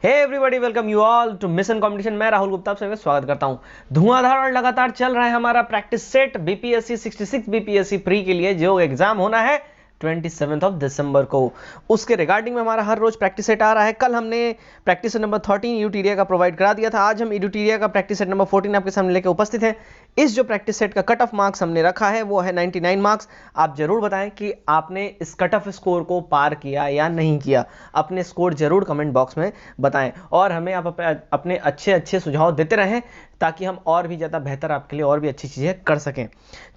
Hey everybody, welcome you all to mission competition. मैं राहुल गुप्ता आप सभी का स्वागत करता हूं। धुआंधार और लगातार चल रहा है हमारा practice set BPSC 66 BPSC pre के लिए जो एग्जाम होना है 27 ऑफ दिसंबर को। उसके रिगार्डिंग में हमारा हर रोज प्रैक्टिस सेट आ रहा है। कल हमने प्रैक्टिस सेट नंबर 13 यूटीरिया का प्रोवाइड करा दिया था। आज हम यूटीरिया का प्रैक्टिस सेट नंबर 14 आपके सामने लेकर उपस्थित हैं। इस जो प्रैक्टिस सेट का कट ऑफ मार्क्स हमने रखा है वो है 99 मार्क्स। आप जरूर बताएं कि आपने इस कट ऑफ स्कोर को पार किया या नहीं किया। अपने स्कोर जरूर कमेंट बॉक्स में बताएं और हमें आप अपने अच्छे सुझाव देते रहें ताकि हम और भी ज़्यादा बेहतर आपके लिए और भी अच्छी चीज़ें कर सकें।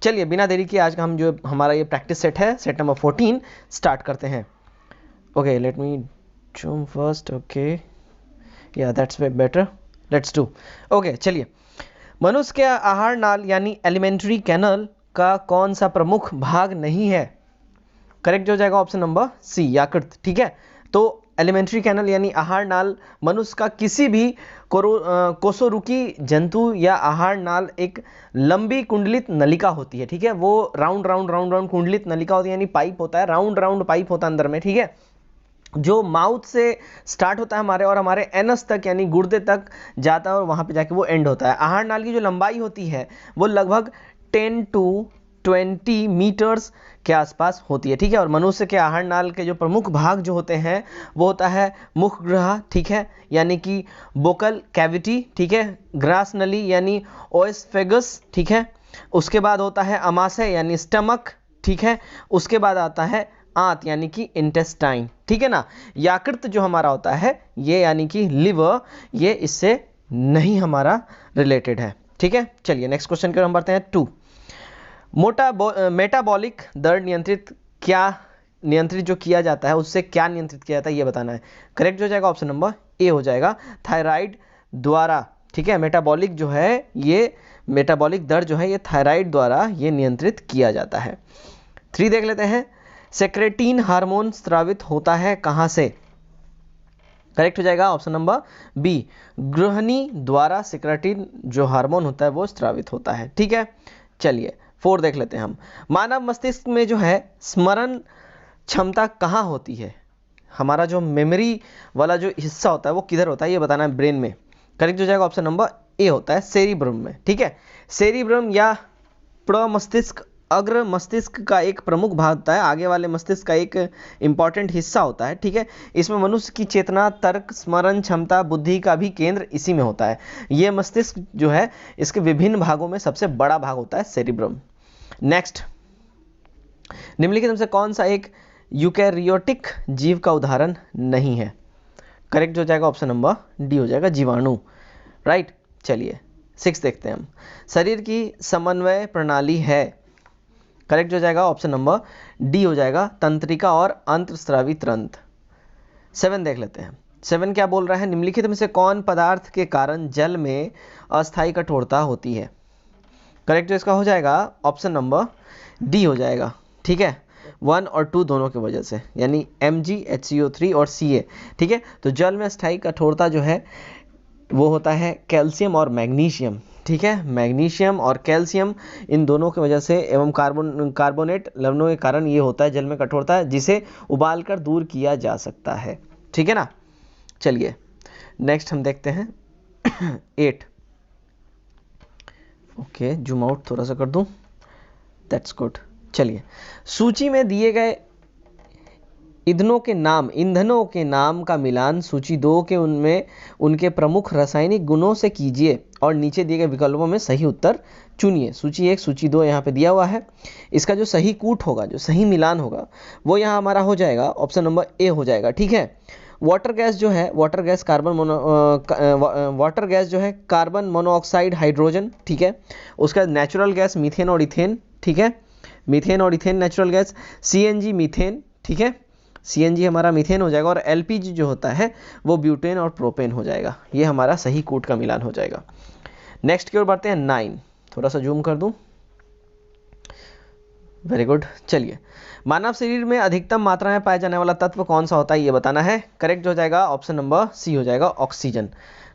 चलिए बिना देरी किए आज का हम जो हमारा ये प्रैक्टिस सेट है सेट नंबर 14 स्टार्ट करते हैं। Okay, let me zoom first. Okay, yeah that's way better, let's do. Okay, चलिए। मनुष्य के आहार नाल यानी एलिमेंट्री कैनल का कौन सा प्रमुख भाग नहीं है? करेक्ट जो जाएगा ऑप्शन नंबर सी, यकृत। ठीक है, तो एलिमेंट्री कैनल यानी आहार नाल मनुष्य का किसी भी कोसोरुकी जंतु या आहार नाल एक लंबी कुंडलित नलिका होती है। ठीक है, वो राउंड राउंड कुंडलित नलिका होती है, यानी पाइप होता है, राउंड पाइप होता है अंदर में। ठीक है, जो माउथ से स्टार्ट होता है हमारे और हमारे एनस तक यानी गुर्दे तक जाता है और वहां पे जाके वो एंड होता है। आहार नाल की जो लंबाई होती है वो लगभग 10 to 20 मीटर्स के आसपास होती है। ठीक है, और मनुष्य के आहार नाल के जो प्रमुख भाग जो होते हैं वो होता है मुख ग्रह, ठीक है, यानी कि बोकल कैविटी, ठीक है, ग्रास नली यानी ओएसफेगस, ठीक है, उसके बाद होता है अमाशय यानी स्टमक, ठीक है, उसके बाद आता है आंत यानी कि इंटेस्टाइन, ठीक है ना। यकृत जो हमारा होता है ये यानी कि लिवर, ये इससे नहीं हमारा रिलेटेड है। ठीक है, चलिए नेक्स्ट क्वेश्चन की ओर हम बढ़ते हैं। 2, मेटाबॉलिक दर नियंत्रित जो किया जाता है उससे क्या नियंत्रित किया जाता है ये बताना है। करेक्ट हो जाएगा ऑप्शन नंबर ए हो जाएगा, थायराइड द्वारा। ठीक है, मेटाबॉलिक जो है ये मेटाबॉलिक दर जो है ये थायराइड द्वारा ये नियंत्रित किया जाता है। 3 देख लेते हैं। सेक्रेटिन हार्मोन स्रावित होता है कहां से? करेक्ट हो जाएगा ऑप्शन नंबर बी, गृहिणी द्वारा सेक्रेटिन जो हार्मोन होता है वो स्रावित होता है। ठीक है, चलिए 4 देख लेते हैं हम। मानव मस्तिष्क में जो है स्मरण क्षमता कहाँ होती है? हमारा जो मेमोरी वाला जो हिस्सा होता है वो किधर होता है ये बताना है, ब्रेन में। करेक्ट हो जाएगा ऑप्शन नंबर ए होता है सेरिब्रम में। ठीक है, सेरिब्रम या प्रमस्तिष्क अग्र मस्तिष्क का एक प्रमुख भाग होता है, आगे वाले मस्तिष्क का एक इंपॉर्टेंट हिस्सा होता है। ठीक है, इसमें मनुष्य की चेतना, तर्क, स्मरण क्षमता, बुद्धि का भी केंद्र इसी में होता है। ये मस्तिष्क जो है इसके विभिन्न भागों में सबसे बड़ा भाग होता है सेरिब्रम। नेक्स्ट, निम्नलिखित में से कौन सा एक यूकैरियोटिक जीव का उदाहरण नहीं है? करेक्ट हो जाएगा ऑप्शन नंबर डी हो जाएगा, जीवाणु। राइट, चलिए 6 देखते हैं हम। शरीर की समन्वय प्रणाली है। करेक्ट हो जाएगा ऑप्शन नंबर डी हो जाएगा, तंत्रिका और अंतःस्रावी तंत्र। 7 देख लेते हैं। 7 क्या बोल रहा है? निम्नलिखित में से कौन पदार्थ के कारण जल में अस्थायी कठोरता होती है? करेक्ट इसका हो जाएगा ऑप्शन नंबर डी हो जाएगा। ठीक है, 1 और 2 दोनों की वजह से, यानी MgHCO3 और Ca। ठीक है, तो जल में अस्थायी कठोरता जो है वो होता है कैल्शियम और मैग्नीशियम। ठीक है, मैग्नीशियम और कैल्शियम इन दोनों की वजह से एवं कार्बोनेट लवणों के कारण ये होता है जल में कठोरता, जिसे उबालकर दूर किया जा सकता है। ठीक है ना, चलिए नेक्स्ट हम देखते हैं 8। ओके, जूम आउट थोड़ा सा कर दूं, दैट्स गुड। चलिए, सूची में दिए गए ईंधनों के नाम का मिलान सूची 2 के उनमें उनके प्रमुख रासायनिक गुणों से कीजिए और नीचे दिए गए विकल्पों में सही उत्तर चुनिए। सूची 1 सूची 2 यहाँ पे दिया हुआ है। इसका जो सही कूट होगा, जो सही मिलान होगा वो यहाँ हमारा हो जाएगा ऑप्शन नंबर ए हो जाएगा। ठीक है, वाटर गैस जो है वाटर गैस जो है कार्बन मोनोऑक्साइड हाइड्रोजन। ठीक है, उसका नेचुरल गैस मीथेन और इथेन। ठीक है, मीथेन और ethane natural gas. CNG methane. ठीक है, CNG हमारा मीथेन हो जाएगा और LPG जो होता है वो ब्यूटेन और प्रोपेन हो जाएगा। ये हमारा सही कूट का मिलान हो जाएगा। नेक्स्ट की ओर बढ़ते हैं 9। थोड़ा सा जूम कर दूं, वेरी गुड। चलिए, मानव शरीर में अधिकतम मात्रा में पाया जाने वाला तत्व कौन सा होता है ये बताना है। करेक्ट हो जाएगा ऑप्शन नंबर सी हो जाएगा, ऑक्सीजन।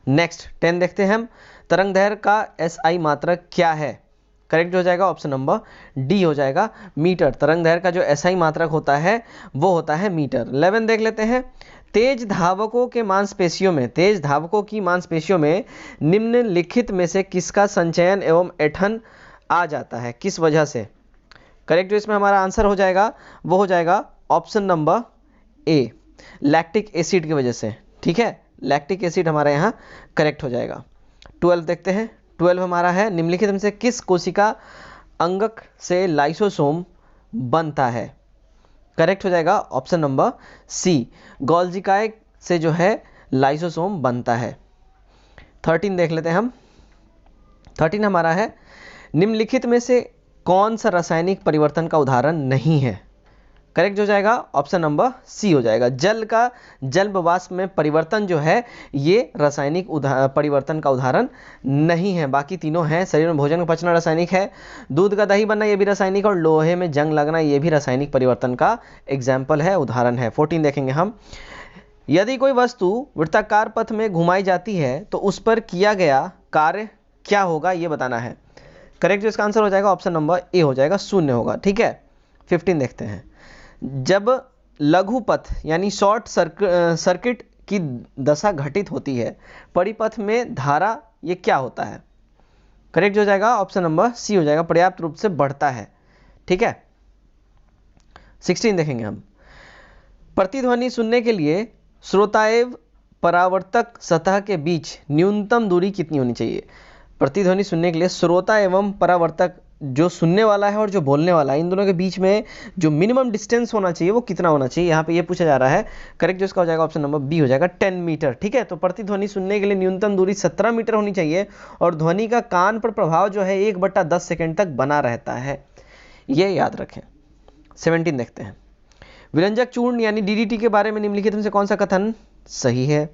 नेक्स्ट 10 देखते हैं हम। तरंग दैर्घ्य का SI मात्रक क्या है? करेक्ट हो जाएगा ऑप्शन नंबर डी हो जाएगा, मीटर। तरंग दैर्घ्य का जो SI मात्रक होता है वो होता है मीटर। 11 देख लेते हैं। तेज धावकों की मांसपेशियों में निम्नलिखित में से किसका संचयन एवं ऐंठन आ जाता है, किस वजह से? करेक्ट जो इसमें हमारा आंसर हो जाएगा वो हो जाएगा ऑप्शन नंबर ए, लैक्टिक एसिड की वजह से। ठीक है, लैक्टिक एसिड हमारा यहाँ करेक्ट हो जाएगा। 12 देखते हैं। 12 हमारा है निम्नलिखित में से किस कोशिका अंगक से लाइसोसोम बनता है? करेक्ट हो जाएगा ऑप्शन नंबर सी, गोल्जिकाए से जो है लाइसोसोम बनता है। 13 देख लेते हैं हम। 13 हमारा है निम्नलिखित में से कौन सा रासायनिक परिवर्तन का उदाहरण नहीं है? करेक्ट हो जाएगा ऑप्शन नंबर सी हो जाएगा, जल का जल वाष्प में परिवर्तन जो है ये रासायनिक परिवर्तन का उदाहरण नहीं है। बाकी तीनों हैं। शरीर में भोजन का पचना रासायनिक है, दूध का दही बनना ये भी रासायनिक, और लोहे में जंग लगना ये भी रासायनिक परिवर्तन का एग्जाम्पल है, उदाहरण है। 14 देखेंगे हम। यदि कोई वस्तु वृत्ताकार पथ में घुमाई जाती है तो उस पर किया गया कार्य क्या होगा ये बताना है। करेक्ट जो इसका आंसर हो जाएगा ऑप्शन नंबर ए हो जाएगा, शून्य होगा। ठीक है, 15 देखते हैं। जब लघु पथ यानी शॉर्ट सर्किट की दशा घटित होती है, परिपथ में धारा ये क्या होता है? करेक्ट हो जाएगा ऑप्शन नंबर सी हो जाएगा, पर्याप्त रूप से बढ़ता है। ठीक है, 16 देखेंगे हम। प्रतिध्वनि सुनने के लिए श्रोता एवं परावर्तक सतह के बीच न्यूनतम दूरी कितनी होनी चाहिए? प्रतिध्वनि सुनने के लिए श्रोता एवं परावर्तक, जो सुनने वाला है और जो बोलने वाला है, इन दोनों के बीच में जो मिनिमम डिस्टेंस होना चाहिए वो कितना होना चाहिए, यहाँ पे ये पूछा जा रहा है। करेक्ट जो इसका हो जाएगा ऑप्शन नंबर बी हो जाएगा, 10 मीटर। ठीक है, तो प्रतिध्वनि सुनने के लिए न्यूनतम दूरी 17 मीटर होनी चाहिए, और ध्वनि का कान पर प्रभाव जो है 1/10 सेकेंड तक बना रहता है, ये याद रखें। 17 देखते हैं। विरंजक चूर्ण यानी DDT के बारे में निम्नलिखित में से कौन सा कथन सही है?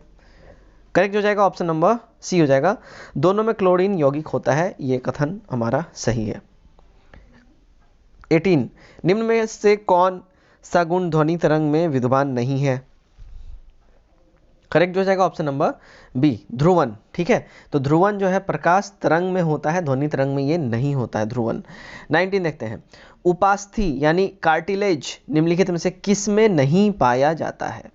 करेक्ट हो जाएगा ऑप्शन नंबर सी हो जाएगा, दोनों में क्लोरीन यौगिक होता है, ये कथन हमारा सही है। 18 निम्न में से कौन सा गुण ध्वनि तरंग में विद्यमान नहीं है? करेक्ट हो जाएगा ऑप्शन नंबर बी, ध्रुवन। ठीक है, तो ध्रुवन जो है प्रकाश तरंग में होता है, ध्वनि तरंग में ये नहीं होता है ध्रुवन। 19 देखते हैं। उपास्थि यानी कार्टिलेज निम्नलिखित में से किस में नहीं पाया जाता है?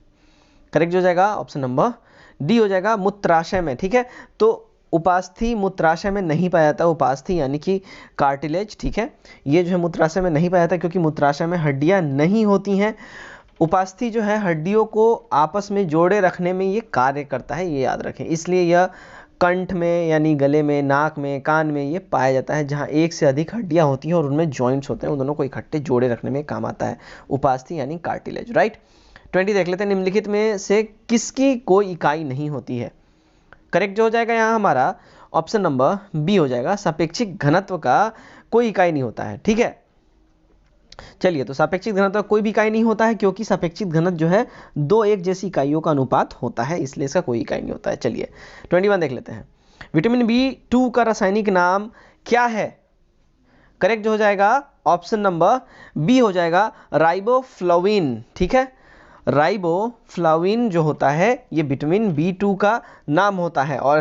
करेक्ट हो जाएगा ऑप्शन नंबर डी हो जाएगा, मूत्राशय में। ठीक है, तो उपास्थि मूत्राशय में नहीं पाया जाता, उपास्थि यानी कि कार्टिलेज। ठीक है, ये जो है मूत्राशय में नहीं पाया जाता क्योंकि मूत्राशय में हड्डियां नहीं होती हैं। उपास्थि जो है हड्डियों को आपस में जोड़े रखने में ये कार्य करता है, ये याद रखें। इसलिए यह कंठ में यानी गले में, नाक में, कान में ये पाया जाता है, जहाँ एक से अधिक हड्डियां होती हैं और उनमें जॉइंट्स होते हैं, उन दोनों को इकट्ठे जोड़े रखने में काम आता है उपास्थि यानी कार्टिलेज। राइट, 20 देख लेते हैं। निम्नलिखित में से किसकी कोई इकाई नहीं होती है? करेक्ट जो हो जाएगा यहाँ हमारा ऑप्शन नंबर बी हो जाएगा, सापेक्षिक घनत्व का कोई इकाई नहीं होता है। ठीक है, चलिए, तो सापेक्षिक घनत्व का कोई भी इकाई नहीं होता है क्योंकि सापेक्षिक घनत्व जो है 2 एक जैसी इकाइयों का अनुपात होता है, इसलिए इसका कोई इकाई नहीं होता है। चलिए 21 देख लेते हैं। विटामिन B2 का रासायनिक नाम क्या है? करेक्ट जो हो जाएगा ऑप्शन नंबर बी हो जाएगा, राइबोफ्लाविन। ठीक है, राइबोफ्लाविन जो होता है ये विटामिन B2 का नाम होता है, और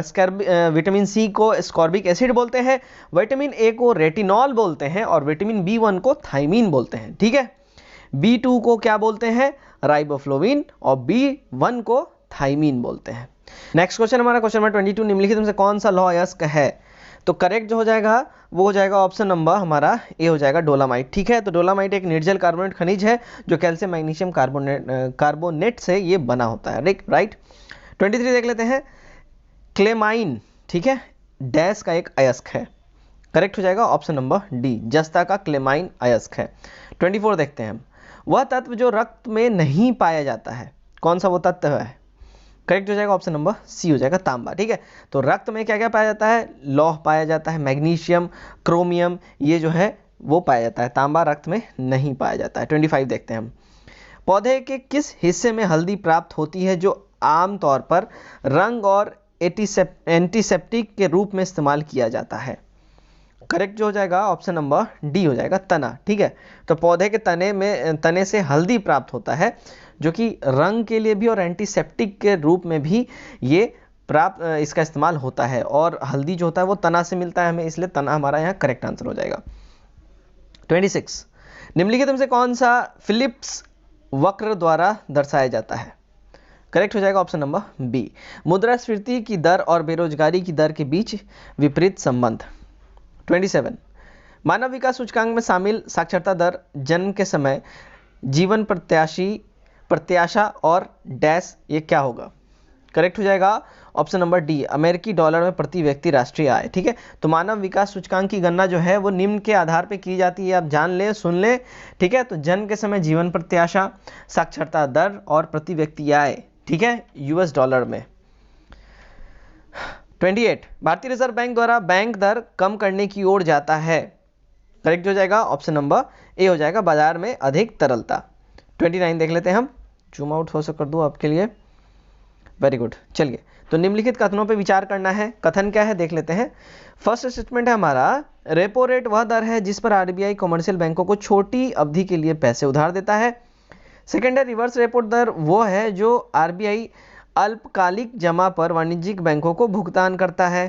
विटामिन सी को स्कॉर्बिक एसिड बोलते हैं, विटामिन ए को रेटिनॉल बोलते हैं, और विटामिन B1 को थाइमीन बोलते हैं। ठीक है, B2 को क्या बोलते हैं? राइबोफ्लाविन, और B1 को थाइमीन बोलते हैं। नेक्स्ट क्वेश्चन हमारा क्वेश्चन नंबर 22, निम्नलिखित में से कौन सा लौह अयस्क है? तो करेक्ट जो हो जाएगा वो हो जाएगा ऑप्शन नंबर हमारा ए हो जाएगा, डोलामाइट। ठीक है, तो डोलामाइट एक निर्जल कार्बोनेट खनिज है जो कैल्शियम मैग्नीशियम कार्बोनेट से ये बना होता है। राइट, 23 देख लेते हैं। क्लेमाइन, ठीक है, डैश का एक अयस्क है। करेक्ट हो जाएगा ऑप्शन नंबर डी, जस्ता का क्लेमाइन अयस्क है। 24 देखते हैं हम। वह तत्व जो रक्त में नहीं पाया जाता है, कौन सा वो तत्व है? करेक्ट हो जाएगा ऑप्शन नंबर सी हो जाएगा, तांबा। ठीक है, तो रक्त में क्या क्या पाया जाता है? लौह पाया जाता है, मैग्नीशियम, क्रोमियम, ये जो है वो पाया जाता है, तांबा रक्त में नहीं पाया जाता है। 25 देखते हैं हम। पौधे के किस हिस्से में हल्दी प्राप्त होती है जो आमतौर पर रंग और एंटीसेप्टिक के रूप में इस्तेमाल किया जाता है? करेक्ट जो हो जाएगा ऑप्शन नंबर डी हो जाएगा, तना। ठीक है, तो पौधे के तने से हल्दी प्राप्त होता है जो कि रंग के लिए भी और एंटीसेप्टिक के रूप में भी ये इसका इस्तेमाल होता है, और हल्दी जो होता है वो तना से मिलता है हमें, इसलिए तना हमारा यहाँ करेक्ट आंसर हो जाएगा। 26 निम्नलिखित में से कौन सा फिलिप्स वक्र द्वारा दर्शाया जाता है? करेक्ट हो जाएगा ऑप्शन नंबर बी। मुद्रास्फीति की दर और बेरोजगारी की दर के बीच विपरीत संबंध। 27 मानव विकास सूचकांक में शामिल साक्षरता दर, जन्म के समय, जीवन प्रत्याशा और डैश, ये क्या होगा? करेक्ट हो जाएगा ऑप्शन नंबर डी, अमेरिकी डॉलर में प्रति व्यक्ति राष्ट्रीय आय। ठीक है, तो मानव विकास सूचकांक की गणना जो है वो निम्न के आधार पे की जाती है, आप जान ले सुन ले। ठीक है, तो जन्म के समय, जीवन प्रत्याशा, साक्षरता दर और प्रति व्यक्ति आय। ठीक है, यूएस डॉलर में। 28 भारतीय रिजर्व बैंक द्वारा बैंक दर कम करने की ओर जाता है। करेक्ट हो जाएगा ऑप्शन नंबर ए हो जाएगा, बाजार में अधिक तरलता। 29 देख लेते हैं हम, जूम आउट हो सक कर दूं आपके लिए। वेरी गुड, चलिए तो निम्नलिखित कथनों पे विचार करना है। कथन क्या है देख लेते हैं। फर्स्ट स्टेटमेंट है हमारा, रेपो रेट वह दर है जिस पर आरबीआई कमर्शियल बैंकों को छोटी अवधि के लिए पैसे उधार देता है। सेकेंड है, रिवर्स रेपो दर वो है जो आरबीआई अल्पकालिक जमा पर वाणिज्यिक बैंकों को भुगतान करता है।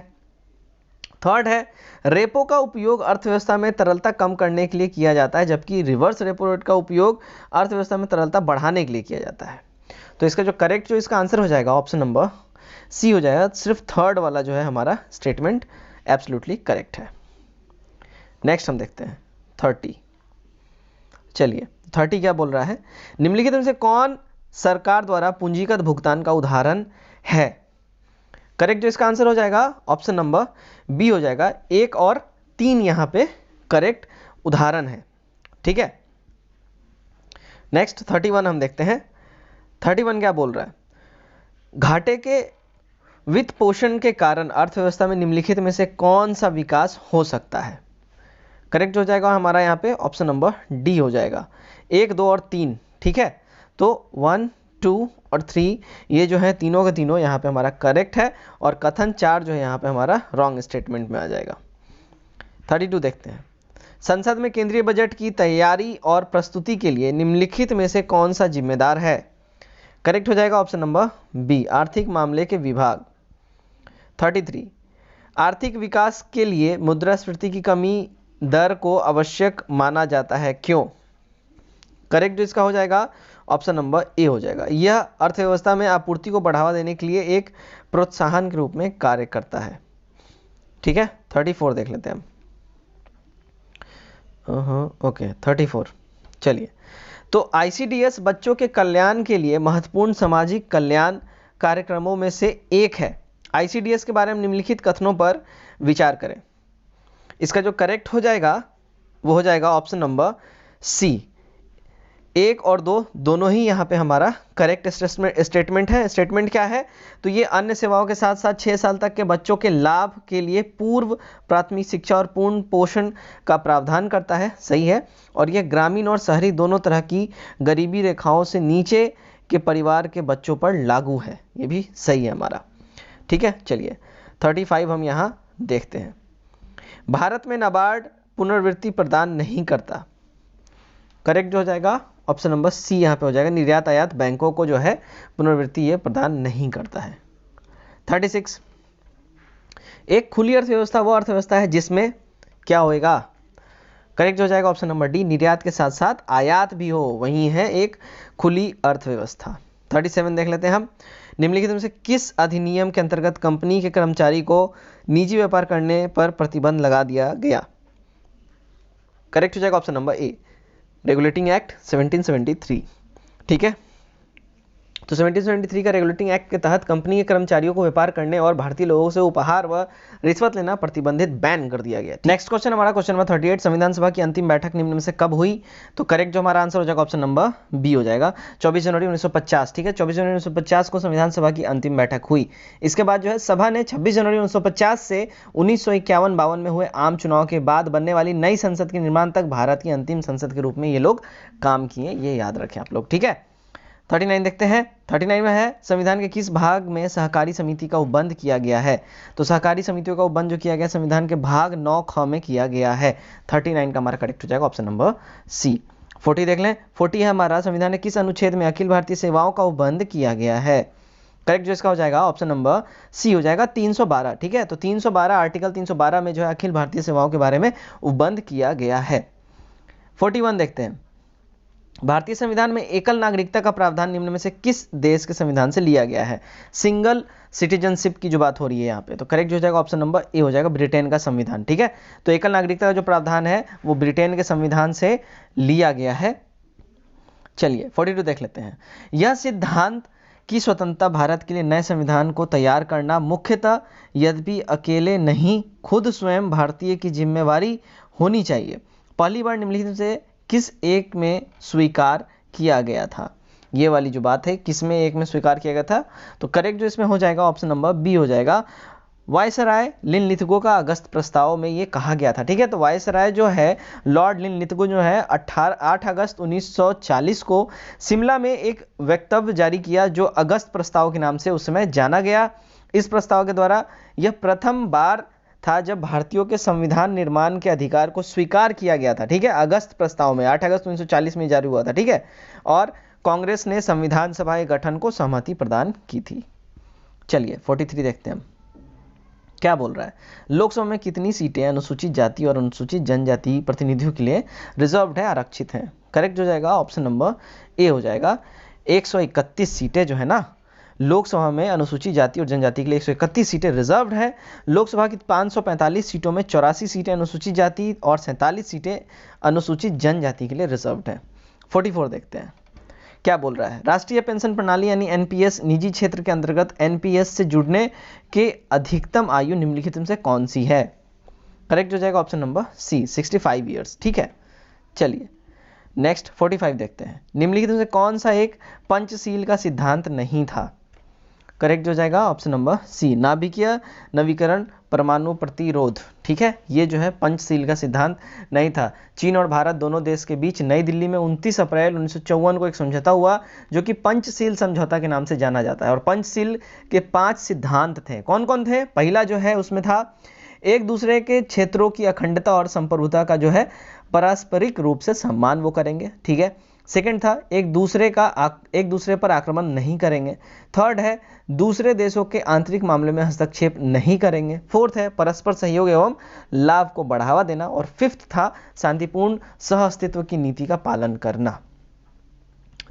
थर्ड है, रेपो का उपयोग अर्थव्यवस्था में तरलता कम करने के लिए किया जाता है, जबकि रिवर्स रेपो रेट का उपयोग अर्थव्यवस्था में तरलता बढ़ाने के लिए किया जाता है। तो इसका जो करेक्ट जो इसका आंसर हो जाएगा ऑप्शन नंबर सी हो जाएगा। सिर्फ थर्ड वाला जो है हमारा स्टेटमेंट एब्सोल्युटली करेक्ट है। नेक्स्ट हम देखते हैं 30। चलिए 30 क्या बोल रहा है, निम्नलिखित में से कौन सरकार द्वारा पूंजीगत भुगतान का उदाहरण है? करेक्ट जो इसका आंसर हो जाएगा ऑप्शन नंबर बी हो जाएगा। 1 और 3 यहां पे करेक्ट उदाहरण है। ठीक है, नेक्स्ट 31 हम देखते हैं। 31 क्या बोल रहा है, घाटे के वित्त पोषण के कारण अर्थव्यवस्था में निम्नलिखित में से कौन सा विकास हो सकता है? करेक्ट हो जाएगा हमारा यहाँ पे ऑप्शन नंबर डी हो जाएगा, 1, 2 और 3। ठीक है, तो 1, 2 और 3 ये जो है तीनों के तीनों यहाँ पे हमारा करेक्ट है, और कथन 4 जो है यहाँ पे हमारा रॉन्ग स्टेटमेंट में आ जाएगा। 32 देखते हैं। संसद में केंद्रीय बजट की तैयारी और प्रस्तुति के लिए निम्नलिखित में से कौन सा जिम्मेदार है? करेक्ट हो जाएगा ऑप्शन नंबर बी, आर्थिक मामले के विभाग। 33 आर्थिक विकास के लिए मुद्रास्फीति की कमी दर को आवश्यक माना जाता है, क्यों? करेक्ट जो इसका हो जाएगा ऑप्शन नंबर ए हो जाएगा। यह अर्थव्यवस्था में आपूर्ति को बढ़ावा देने के लिए एक प्रोत्साहन के रूप में कार्य करता है। ठीक है, 34 देख लेते हैं हम। ओके 34, चलिए तो आईसीडीएस बच्चों के कल्याण के लिए महत्वपूर्ण सामाजिक कल्याण कार्यक्रमों में से एक है। आईसीडीएस के बारे में निम्नलिखित कथनों पर विचार करें। इसका जो करेक्ट हो जाएगा वो हो जाएगा ऑप्शन नंबर सी, 1 और 2 दोनों ही यहाँ पे हमारा करेक्ट स्टेटमेंट है। स्टेटमेंट क्या है, तो ये अन्य सेवाओं के साथ साथ 6 साल तक के बच्चों के लाभ के लिए पूर्व प्राथमिक शिक्षा और पूर्ण पोषण का प्रावधान करता है। सही है, और यह ग्रामीण और शहरी दोनों तरह की गरीबी रेखाओं से नीचे के परिवार के बच्चों पर लागू है, ये भी सही है हमारा। ठीक है, चलिए 35 हम यहाँ देखते हैं। भारत में नाबार्ड पुनर्वृत्ति प्रदान नहीं करता। करेक्ट जो हो जाएगा ऑप्शन नंबर सी यहाँ पे हो जाएगा, निर्यात आयात बैंकों को जो है पुनर्वृत्ति ये प्रदान नहीं करता है। 36 एक खुली अर्थव्यवस्था वो अर्थव्यवस्था है जिसमें क्या होएगा? करेक्ट हो जाएगा ऑप्शन नंबर डी, निर्यात के साथ साथ आयात भी हो, वही है एक खुली अर्थव्यवस्था। 37 देख लेते हैं हम। निम्नलिखित में से किस अधिनियम के अंतर्गत कंपनी के कर्मचारी को निजी व्यापार करने पर प्रतिबंध लगा दिया गया? करेक्ट हो जाएगा ऑप्शन नंबर ए, रेगुलेटिंग एक्ट 1773। ठीक है, तो 1773 का रेगुलेटिंग एक्ट के तहत कंपनी के कर्मचारियों को व्यापार करने और भारतीय लोगों से उपहार व रिश्वत लेना प्रतिबंधित, बैन कर दिया गया। नेक्स्ट क्वेश्चन हमारा क्वेश्चन नंबर 38, संविधान सभा की अंतिम बैठक निम्न में से कब हुई? तो करेक्ट जो हमारा आंसर हो जाएगा ऑप्शन नंबर बी हो जाएगा, 24 जनवरी 1950। ठीक है, 24 जनवरी 1950 को संविधान सभा की अंतिम बैठक हुई। इसके बाद जो है सभा ने 26 जनवरी 1950 से 1951-52 में हुए आम चुनाव के बाद बनने वाली नई संसद के निर्माण तक भारत की अंतिम संसद के रूप में ये लोग काम किए, ये याद रखें आप लोग। ठीक है, 39 देखते हैं। 39 में है, संविधान के किस भाग में सहकारी समिति का उपबंध किया गया है? तो सहकारी समितियों का उपबंध जो किया गया संविधान के भाग 9 ख में किया गया है। 39 का हमारा करेक्ट हो जाएगा ऑप्शन नंबर सी। 40 देख लें। 40 है हमारा, संविधान के किस अनुच्छेद में अखिल भारतीय सेवाओं का उपबंध किया गया है? करेक्ट जो इसका हो जाएगा ऑप्शन नंबर सी हो जाएगा, 312। ठीक है, तो 312 आर्टिकल 312 में जो है अखिल भारतीय सेवाओं के बारे में उपबंध किया गया है। 41 देखते हैं। भारतीय संविधान में एकल नागरिकता का प्रावधान निम्न में से किस देश के संविधान से लिया गया है? सिंगल सिटीजनशिप की जो बात हो रही है यहाँ पे, तो करेक्ट हो जाएगा ऑप्शन नंबर ए हो जाएगा, ब्रिटेन का संविधान। ठीक है, तो एकल नागरिकता का जो प्रावधान है वो ब्रिटेन के संविधान से लिया गया है। चलिए 42 देख लेते हैं। यह सिद्धांत कि स्वतंत्रता भारत के लिए नए संविधान को तैयार करना मुख्यतः यद्यपि अकेले नहीं खुद स्वयं भारतीय की जिम्मेवारी होनी चाहिए, पहली बार निम्नलिखित से किस एक में स्वीकार किया गया था? ये वाली जो बात है किस में एक में स्वीकार किया गया था, तो करेक्ट जो इसमें हो जाएगा ऑप्शन नंबर बी हो जाएगा, वायसराय लिनलिथगो का अगस्त प्रस्ताव में ये कहा गया था। ठीक है, तो वायसराय जो है लॉर्ड लिनलिथगो जो है 8 अगस्त 1940 को शिमला में एक वक्तव्य जारी किया जो अगस्त प्रस्ताव के नाम से उस समय जाना गया। इस प्रस्ताव के द्वारा यह प्रथम बार था जब भारतीयों के संविधान निर्माण के अधिकार को स्वीकार किया गया था। ठीक है, अगस्त प्रस्ताव में 8 अगस्त 1940 में जारी हुआ था। ठीक है, और कांग्रेस ने संविधान सभा के गठन को सहमति प्रदान की थी। चलिए 43 देखते हैं क्या बोल रहा है। लोकसभा में कितनी सीटें अनुसूचित जाति और अनुसूचित जनजाति प्रतिनिधियों के लिए रिजर्व्ड है, आरक्षित हैं? करेक्ट हो जाएगा ऑप्शन नंबर ए हो जाएगा, 131 सीटें जो है ना लोकसभा में अनुसूचित जाति और जनजाति के लिए 131 सीटें रिजर्व्ड है। लोकसभा की 545 सीटों में 84 सीटें अनुसूचित जाति और 47 सीटें अनुसूचित जनजाति के लिए रिजर्व्ड है। 44 देखते हैं क्या बोल रहा है। राष्ट्रीय पेंशन प्रणाली यानी एनपीएस निजी क्षेत्र के अंतर्गत एनपीएस से जुड़ने के अधिकतम आयु निम्नलिखित में से कौन सी है? करेक्ट हो जाएगा ऑप्शन नंबर सी, 65 ईयर्स। ठीक है, चलिए नेक्स्ट 45 देखते हैं। निम्नलिखित में से कौन सा एक पंचशील का सिद्धांत नहीं था? करेक्ट हो जाएगा ऑप्शन नंबर सी, नाभिकीय नवीकरण परमाणु प्रतिरोध। ठीक है, ये जो है पंचशील का सिद्धांत नहीं था। चीन और भारत दोनों देश के बीच नई दिल्ली में 29 अप्रैल 1954 को एक समझौता हुआ जो कि पंचशील समझौता के नाम से जाना जाता है। और पंचशील के 5 सिद्धांत थे। कौन कौन थे? पहला जो है उसमें था एक दूसरे के क्षेत्रों की अखंडता और संप्रभुता का जो है पारस्परिक रूप से सम्मान वो करेंगे। ठीक है, सेकंड था एक दूसरे पर आक्रमण नहीं करेंगे। थर्ड है दूसरे देशों के आंतरिक मामले में हस्तक्षेप नहीं करेंगे। फोर्थ है परस्पर सहयोग एवं लाभ को बढ़ावा देना। और फिफ्थ था शांतिपूर्ण सहअस्तित्व की नीति का पालन करना।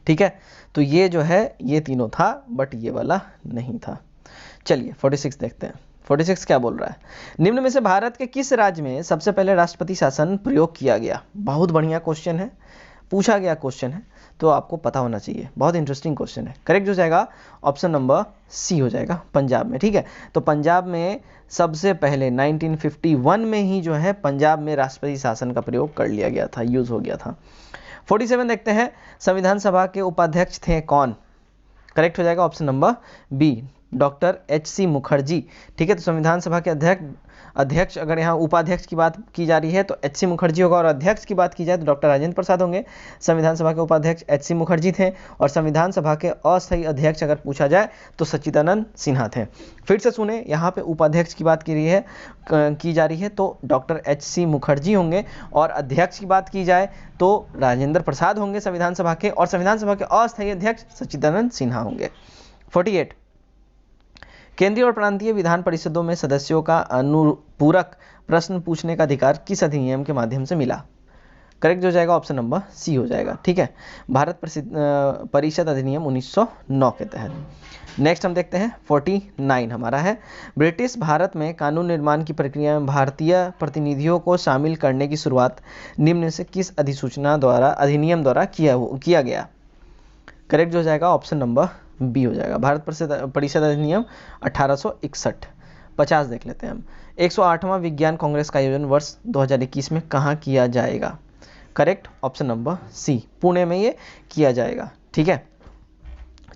ठीक है, तो ये जो है ये तीनों था बट ये वाला नहीं था। चलिए 46 देखते हैं। 46 क्या बोल रहा है। निम्न में से भारत के किस राज्य में सबसे पहले राष्ट्रपति शासन प्रयोग किया गया? बहुत बढ़िया क्वेश्चन है, पूछा गया क्वेश्चन है तो आपको पता होना चाहिए, बहुत इंटरेस्टिंग क्वेश्चन है। करेक्ट हो जाएगा ऑप्शन नंबर सी हो जाएगा, पंजाब में। ठीक है, तो पंजाब में सबसे पहले 1951 में ही जो है पंजाब में राष्ट्रपति शासन का प्रयोग कर लिया गया था, यूज हो गया था। 47 देखते हैं, संविधान सभा के उपाध्यक्ष थे कौन? करेक्ट हो जाएगा option number B, doctor HC. Mukherjee. ठीक है, तो संविधान सभा के अध्यक्ष अगर यहाँ उपाध्यक्ष की बात की जा रही है तो एच.सी. मुखर्जी होगा, और अध्यक्ष की बात की जाए तो डॉक्टर राजेंद्र प्रसाद होंगे। संविधान सभा के उपाध्यक्ष एच.सी. मुखर्जी थे, और संविधान सभा के अस्थायी अध्यक्ष अगर पूछा जाए तो सच्चिदानंद सिन्हा थे। फिर से सुने, यहाँ पे उपाध्यक्ष की बात की जा रही है तो डॉक्टर एच.सी. मुखर्जी होंगे, और अध्यक्ष की बात की जाए तो राजेंद्र प्रसाद होंगे संविधान सभा के, और संविधान सभा के अस्थायी अध्यक्ष सच्चिदानंद सिन्हा होंगे। 48 केंद्रीय और प्रांतीय विधान परिषदों में सदस्यों का अनुपूरक प्रश्न पूछने का अधिकार किस अधिनियम के माध्यम से मिला? करेक्ट हो जाएगा ऑप्शन नंबर सी हो जाएगा। ठीक है, भारत परिषद अधिनियम 1909 के तहत। नेक्स्ट हम देखते हैं 49 हमारा है, ब्रिटिश भारत में कानून निर्माण की प्रक्रिया में भारतीय प्रतिनिधियों को शामिल करने की शुरुआत निम्न से किस अधिनियम द्वारा किया गया? करेक्ट हो जाएगा ऑप्शन नंबर बी हो जाएगा, भारत परिषद अधिनियम 1861। 50 देख लेते हैं हम, 108वां विज्ञान कांग्रेस का आयोजन वर्ष 2021 में कहाँ किया जाएगा? Correct option number C, Pune में ये किया जाएगा। ठीक है,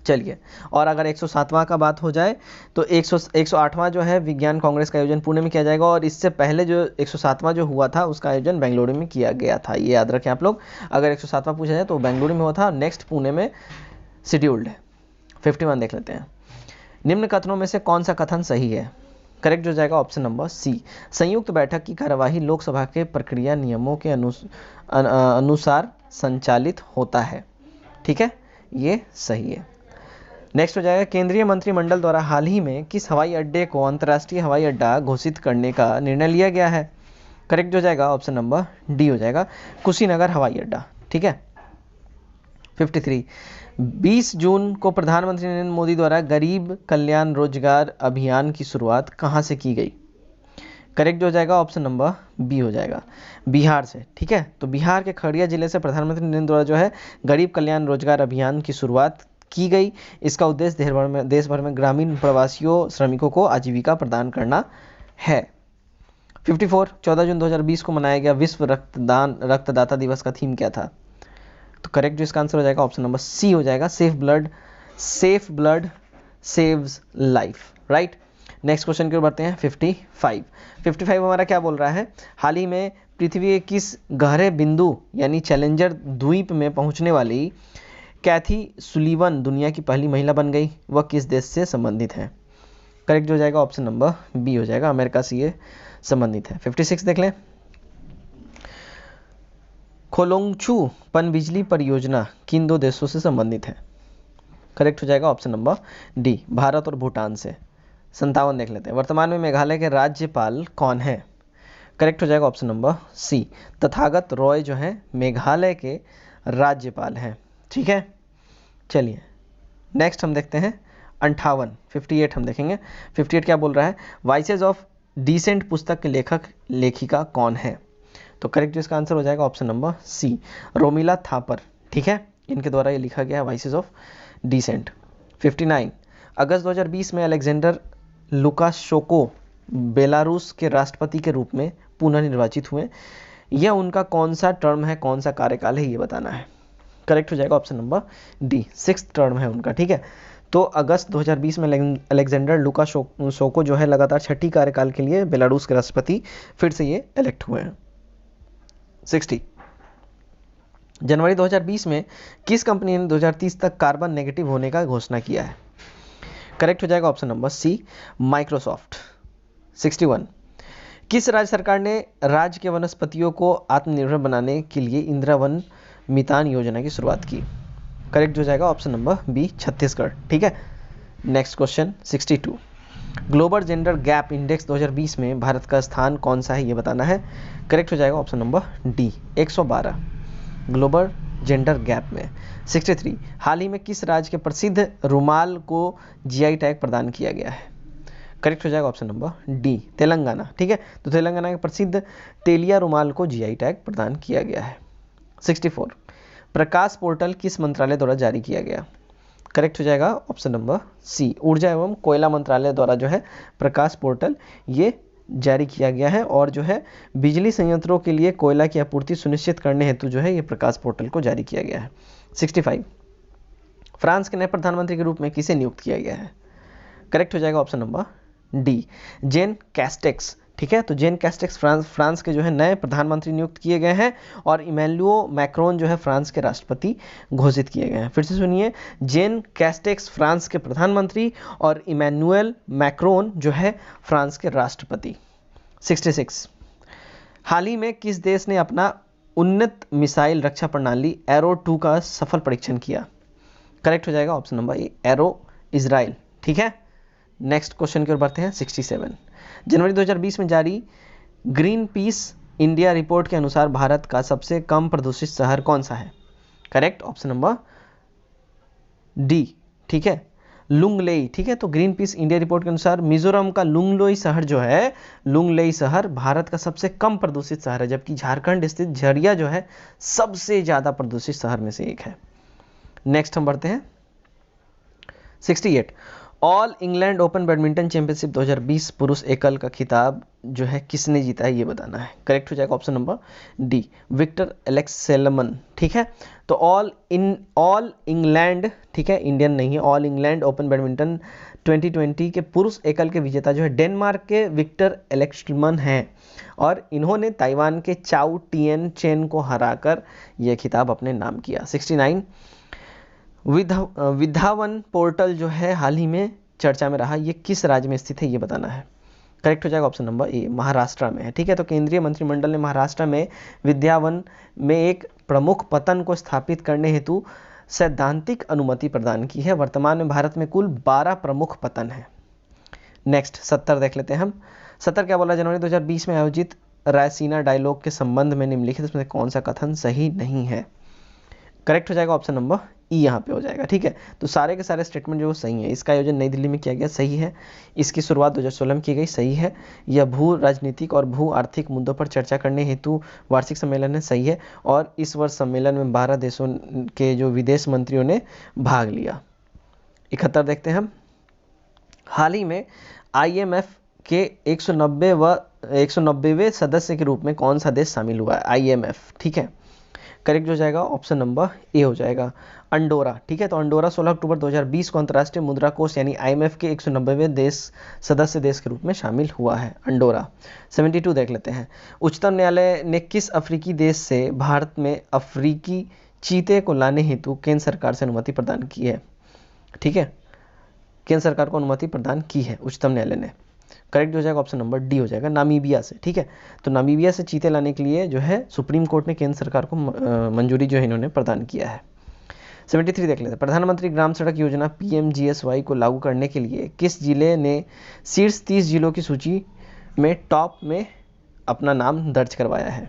चलिए, और अगर 107वां का बात हो जाए तो 108वां जो है विज्ञान कांग्रेस का आयोजन पुणे में किया जाएगा, और इससे पहले जो 107वां जो हुआ था उसका आयोजन बेंगलुरु में किया गया था। ये याद रखें आप लोग, अगर 107वां पूछा जाए तो बेंगलुरु में हुआ था, नेक्स्ट पुणे में शेड्यूल्ड है। 51 देख लेते हैं, निम्न कथनों में से कौन सा कथन सही है? करेक्ट हो जाएगा ऑप्शन नंबर सी, संयुक्त बैठक की कार्यवाही लोकसभा के प्रक्रिया नियमों के अनुसार संचालित होता है। ठीक है, ये सही है। नेक्स्ट हो जाएगा, केंद्रीय मंत्रिमंडल द्वारा हाल ही में किस हवाई अड्डे को अंतर्राष्ट्रीय हवाई अड्डा घोषित करने का निर्णय लिया गया है? करेक्ट हो जाएगा ऑप्शन नंबर डी हो जाएगा, कुशीनगर हवाई अड्डा। ठीक है, 53 20 जून को प्रधानमंत्री नरेंद्र मोदी द्वारा गरीब कल्याण रोजगार अभियान की शुरुआत कहाँ से की गई? करेक्ट हो जाएगा ऑप्शन नंबर बी हो जाएगा, बिहार से। ठीक है, तो बिहार के खगड़िया जिले से प्रधानमंत्री नरेंद्र द्वारा जो है गरीब कल्याण रोजगार अभियान की शुरुआत की गई। इसका उद्देश्य देश भर में ग्रामीण प्रवासियों श्रमिकों को आजीविका प्रदान करना है। 54 14 जून 2020 को मनाया गया विश्व रक्तदाता दिवस का थीम क्या था? तो करेक्ट जो इसका आंसर हो जाएगा ऑप्शन नंबर सी हो जाएगा, safe blood saves life. Right, next question की ओर बढ़ते हैं। 55 हमारा क्या बोल रहा है? हाल ही में पृथ्वी के किस गहरे बिंदु यानी चैलेंजर द्वीप में पहुंचने वाली कैथी सुलीवन दुनिया की पहली महिला बन गई? वह किस देश से संबंधित है? करेक्ट हो जाएगा ऑप्शन नंबर बी हो जाएगा, अमेरिका से ये संबंधित है। 56 देख लें। खोलोंगछू पनबिजली परियोजना किन दो देशों से संबंधित है? करेक्ट हो जाएगा ऑप्शन नंबर डी, भारत और भूटान से। 57 देख लेते हैं। वर्तमान में मेघालय के राज्यपाल कौन है? करेक्ट हो जाएगा option number C, Tathagata Roy जो है मेघालय के राज्यपाल हैं। ठीक है, चलिए नेक्स्ट हम देखते हैं 58 हम देखेंगे। 58 क्या बोल रहा है? वॉइसेज ऑफ डिसेंट पुस्तक के लेखक लेखिका कौन है? तो करेक्ट इसका आंसर हो जाएगा option number C, Romila Thapar. ठीक है, इनके द्वारा ये लिखा गया है वॉइसेज ऑफ डिसेंट। 59 अगस्त 2020 में अलेक्जेंडर लुकाशेंको बेलारूस के राष्ट्रपति के रूप में पुनर्निर्वाचित हुए। यह उनका कौन सा टर्म है, कौन सा कार्यकाल है, ये बताना है। करेक्ट हो जाएगा option number D, 6th term है उनका। ठीक है, तो अगस्त 2020 में अलेक्जेंडर लुकाशेंको जो है लगातार 6ठी कार्यकाल के लिए बेलारूस के राष्ट्रपति फिर से ये इलेक्ट हुए हैं। 60 जनवरी 2020 में किस कंपनी ने 2030 तक कार्बन नेगेटिव होने का घोषणा किया है? करेक्ट हो जाएगा ऑप्शन नंबर सी, माइक्रोसॉफ्ट। 61 किस राज्य सरकार ने राज्य के वनस्पतियों को आत्मनिर्भर बनाने के लिए इंदिरा वन मितान योजना की शुरुआत की? करेक्ट हो जाएगा ऑप्शन नंबर बी, छत्तीसगढ़। ठीक है, next question 62 global gender gap index 2020 में भारत का स्थान कौन सा है, ये बताना है। करेक्ट हो जाएगा option number D, 112 global gender gap में। 63 हाल ही में किस राज्य के प्रसिद्ध रुमाल को जीआई टैग प्रदान किया गया है? करेक्ट हो जाएगा ऑप्शन नंबर डी, तेलंगाना। ठीक है, तो तेलंगाना के प्रसिद्ध तेलिया रुमाल को जीआई टैग प्रदान किया गया है। 64 प्रकाश पोर्टल किस मंत्रालय द्वारा जारी किया गया? करेक्ट हो जाएगा ऑप्शन नंबर सी, ऊर्जा एवं कोयला मंत्रालय द्वारा जो है प्रकाश पोर्टल ये जारी किया गया है, और जो है बिजली संयंत्रों के लिए कोयला की आपूर्ति सुनिश्चित करने हेतु जो है ये प्रकाश पोर्टल को जारी किया गया है। 65 फ्रांस के नए प्रधानमंत्री के रूप में किसे नियुक्त किया गया है? करेक्ट हो जाएगा ऑप्शन नंबर डी, जेन कैस्टेक्स। ठीक है, तो जेन कैस्टेक्स फ्रांस के जो है नए प्रधानमंत्री नियुक्त किए गए हैं, और इमैनुएल मैक्रोन जो है फ्रांस के राष्ट्रपति घोषित किए गए हैं। फिर से सुनिए, जेन कैस्टेक्स फ्रांस के प्रधानमंत्री और इमैनुएल मैक्रोन जो है फ्रांस के राष्ट्रपति। 66 हाल ही में किस देश ने अपना उन्नत मिसाइल रक्षा प्रणाली एरो 2 का सफल परीक्षण किया? करेक्ट हो जाएगा ऑप्शन नंबर ए, एरो इजराइल। ठीक है, नेक्स्ट क्वेश्चन की ओर बढ़ते हैं। 67 जनवरी 2020 में जारी ग्रीन पीस इंडिया रिपोर्ट के अनुसार भारत का सबसे कम प्रदूषित शहर कौन सा है? करेक्ट ऑप्शन नंबर डी, ठीक है, लुंगलेई। ठीक है, तो ग्रीन पीस इंडिया रिपोर्ट के अनुसार मिजोरम का लुंगलोई शहर जो है, लुंगलेई शहर भारत का सबसे कम प्रदूषित शहर है, जबकि झारखंड स्थित झरिया जो है सबसे ज्यादा प्रदूषित शहर में से एक है। नेक्स्ट हम बढ़ते हैं 68 all England open badminton championship 2020 पुरुष एकल का खिताब जो है किसने जीता है, ये बताना है। करेक्ट हो जाएगा ऑप्शन नंबर डी, विक्टर एलेक्सेलमन। ठीक है, तो ऑल इंग्लैंड, ठीक है, इंडियन नहीं है, ऑल इंग्लैंड ओपन बैडमिंटन 2020 के पुरुष एकल के विजेता जो है डेनमार्क के विक्टर एलेक्सेलमन हैं, और इन्होंने ताइवान के चाउ टिएन चेन को हराकर यह खिताब अपने नाम किया। 69 विधावन पोर्टल जो है हाल ही में चर्चा में रहा, ये किस राज्य में स्थित है, ये बताना है। करेक्ट हो जाएगा ऑप्शन नंबर ए, महाराष्ट्र में है। ठीक है, तो केंद्रीय मंत्रिमंडल ने महाराष्ट्र में विद्यावन में एक प्रमुख पतन को स्थापित करने हेतु सैद्धांतिक अनुमति प्रदान की है। वर्तमान में भारत में कुल 12 प्रमुख पतन है। नेक्स्ट 70 देख लेते हैं हम। 70 क्या बोला? जनवरी 2020 में आयोजित रायसीना डायलॉग के संबंध में निम्नलिखित में कौन सा कथन सही नहीं है? करेक्ट हो जाएगा ऑप्शन नंबर ई यहाँ पे हो जाएगा। ठीक है, तो सारे के सारे स्टेटमेंट जो सही है। इसका आयोजन नई दिल्ली में किया गया, सही है। इसकी शुरुआत 2016 में की गई, सही है। यह भू राजनीतिक और भू आर्थिक मुद्दों पर चर्चा करने हेतु वार्षिक सम्मेलन है, सही है। और इस वर्ष सम्मेलन में 12 देशों के जो विदेश मंत्रियों ने भाग लिया। 71 देखते हैं हम। हाल ही में IMF के 190वें सदस्य के रूप में कौन सा देश शामिल हुआ है? IMF। ठीक है, करेक्ट हो जाएगा ऑप्शन नंबर ए हो जाएगा, अंडोरा। ठीक है, तो अंडोरा 16 अक्टूबर 2020 को अंतर्राष्ट्रीय मुद्रा कोष यानी IMF के 190वें सदस्य देश के रूप में शामिल हुआ है अंडोरा। 72 देख लेते हैं। उच्चतम न्यायालय ने किस अफ्रीकी देश से भारत में अफ्रीकी चीते को लाने हेतु केंद्र सरकार से अनुमति प्रदान की है? ठीक है, केंद्र सरकार को अनुमति प्रदान की है उच्चतम न्यायालय ने। करेक्ट हो जाएगा ऑप्शन नंबर डी हो जाएगा, नामीबिया से। ठीक है, तो नामीबिया से चीते लाने के लिए जो है सुप्रीम कोर्ट ने केंद्र सरकार को मंजूरी जो है इन्होंने प्रदान किया है। 73 देख लेते हैं। प्रधानमंत्री ग्राम सड़क योजना PMGSY को लागू करने के लिए किस जिले ने शीर्ष 30 जिलों की सूची में टॉप में अपना नाम दर्ज करवाया है?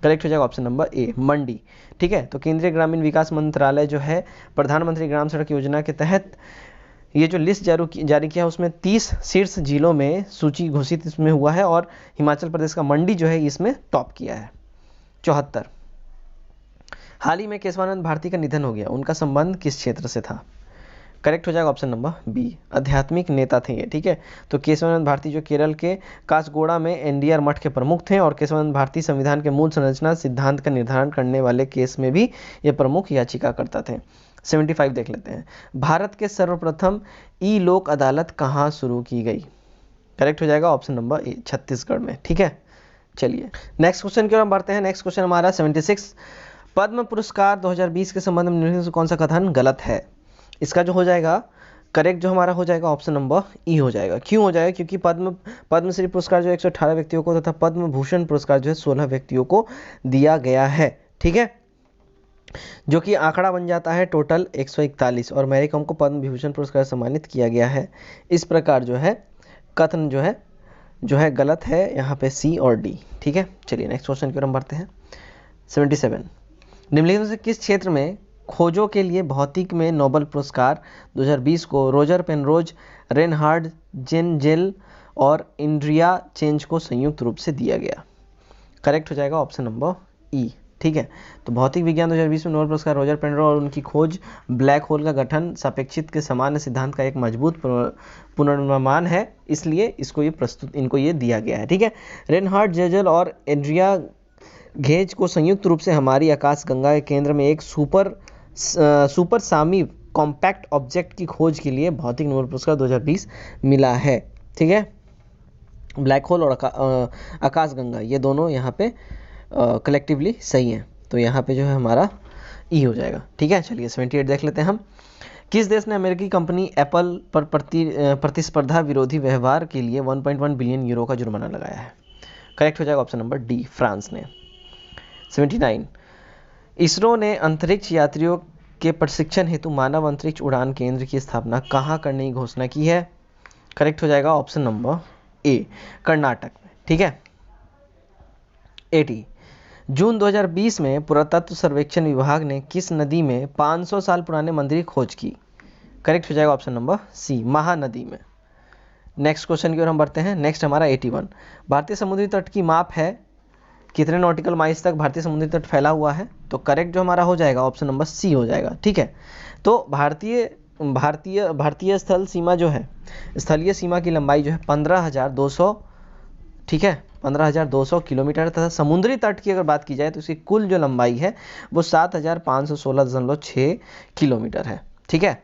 करेक्ट हो जाएगा ऑप्शन नंबर ए, मंडी। ठीक है, तो केंद्रीय ग्रामीण विकास मंत्रालय जो है प्रधानमंत्री ग्राम सड़क योजना के तहत ये जो लिस्ट जारी किया है उसमें 30 शीर्ष जिलों में सूची घोषित इसमें हुआ है और हिमाचल प्रदेश का मंडी जो है इसमें टॉप किया है। 74। हाल ही में केशवानंद भारती का निधन हो गया, उनका संबंध किस क्षेत्र से था? करेक्ट हो जाएगा ऑप्शन नंबर बी, आध्यात्मिक नेता थे ये। ठीक है, तो केशवानंद भारती जो केरल के कासगोड़ा में NDR मठ के प्रमुख थे और केशवानंद भारती संविधान के मूल संरचना सिद्धांत का निर्धारण करने वाले केस में भी ये प्रमुख याचिकाकर्ता थे। 75 देख लेते हैं। भारत के सर्वप्रथम लोक अदालत कहाँ शुरू की गई? करेक्ट हो जाएगा ऑप्शन नंबर ए, छत्तीसगढ़ में। ठीक है, चलिए नेक्स्ट क्वेश्चन की ओर हम बढ़ते हैं। नेक्स्ट क्वेश्चन हमारा 76। पद्म पुरस्कार 2020 के संबंध में निम्नलिखित में से कौन सा कथन गलत है? इसका जो हो जाएगा करेक्ट जो हमारा हो जाएगा ऑप्शन नंबर ई हो जाएगा। क्यों हो जाएगा? क्योंकि पद्मश्री पुरस्कार जो 118 व्यक्तियों को तथा पद्म भूषण पुरस्कार जो है 16 व्यक्तियों को दिया गया है। ठीक है, जो कि आंकड़ा बन जाता है टोटल 141 और मैरी कॉम को पद्म विभूषण पुरस्कार सम्मानित किया गया है। इस प्रकार जो है कथन जो है गलत है यहाँ पे सी और डी। ठीक है, चलिए नेक्स्ट क्वेश्चन की ओर हम बढ़ते हैं। 77। निम्नलिखित में से किस क्षेत्र में खोजों के लिए भौतिक में नोबेल पुरस्कार 2020 को रोजर पेनरोज, रेनहार्ड जेनजेल और इंड्रिया चेंज को संयुक्त रूप से दिया गया? करेक्ट हो जाएगा ऑप्शन नंबर ई। ठीक है, तो भौतिक विज्ञान 2020 में नोबेल पुरस्कार रोजर पेनरोज और उनकी खोज ब्लैक होल का गठन सापेक्षित के सामान्य सिद्धांत का एक मजबूत पुनर्निर्माण है, इसलिए इनको ये दिया गया है। ठीक है, रेनहार्ड जेजल और एंड्रिया घेज को संयुक्त रूप से हमारी आकाशगंगा के केंद्र में एक सुपर सामी कॉम्पैक्ट ऑब्जेक्ट की खोज के लिए भौतिक नोबेल पुरस्कार 2020 मिला है। ठीक है, ब्लैक होल और आकाशगंगा ये दोनों यहाँ पे कलेक्टिवली सही है, तो यहाँ पे जो है हमारा ई हो जाएगा। ठीक है, चलिए 78 देख लेते हैं हम। किस देश ने अमेरिकी कंपनी एप्पल पर प्रतिस्पर्धा विरोधी व्यवहार के लिए 1.1 बिलियन यूरो का जुर्माना लगाया है? करेक्ट हो जाएगा ऑप्शन नंबर डी, फ्रांस ने। 79। इसरो ने अंतरिक्ष यात्रियों के प्रशिक्षण हेतु मानव अंतरिक्ष उड़ान केंद्र की स्थापना कहाँ करने की घोषणा की है? करेक्ट हो जाएगा ऑप्शन नंबर ए, कर्नाटक में। ठीक है, 80। जून 2020 में पुरातत्व सर्वेक्षण विभाग ने किस नदी में 500 साल पुराने मंदिर की खोज की? करेक्ट हो जाएगा ऑप्शन नंबर सी, महानदी में। नेक्स्ट क्वेश्चन की ओर हम बढ़ते हैं। नेक्स्ट हमारा 81। भारतीय समुद्री तट की माप है कितने नॉटिकल माइल्स तक भारतीय समुद्री तट फैला हुआ है? तो करेक्ट जो हमारा हो जाएगा ऑप्शन नंबर सी हो जाएगा। ठीक है, तो भारतीय स्थल सीमा जो है, स्थलीय सीमा की लंबाई जो है 15,200, ठीक है, 15,200 किलोमीटर तथा समुद्री तट की अगर बात की जाए तो इसकी कुल जो लंबाई है वो 7,516.6 किलोमीटर है। ठीक है,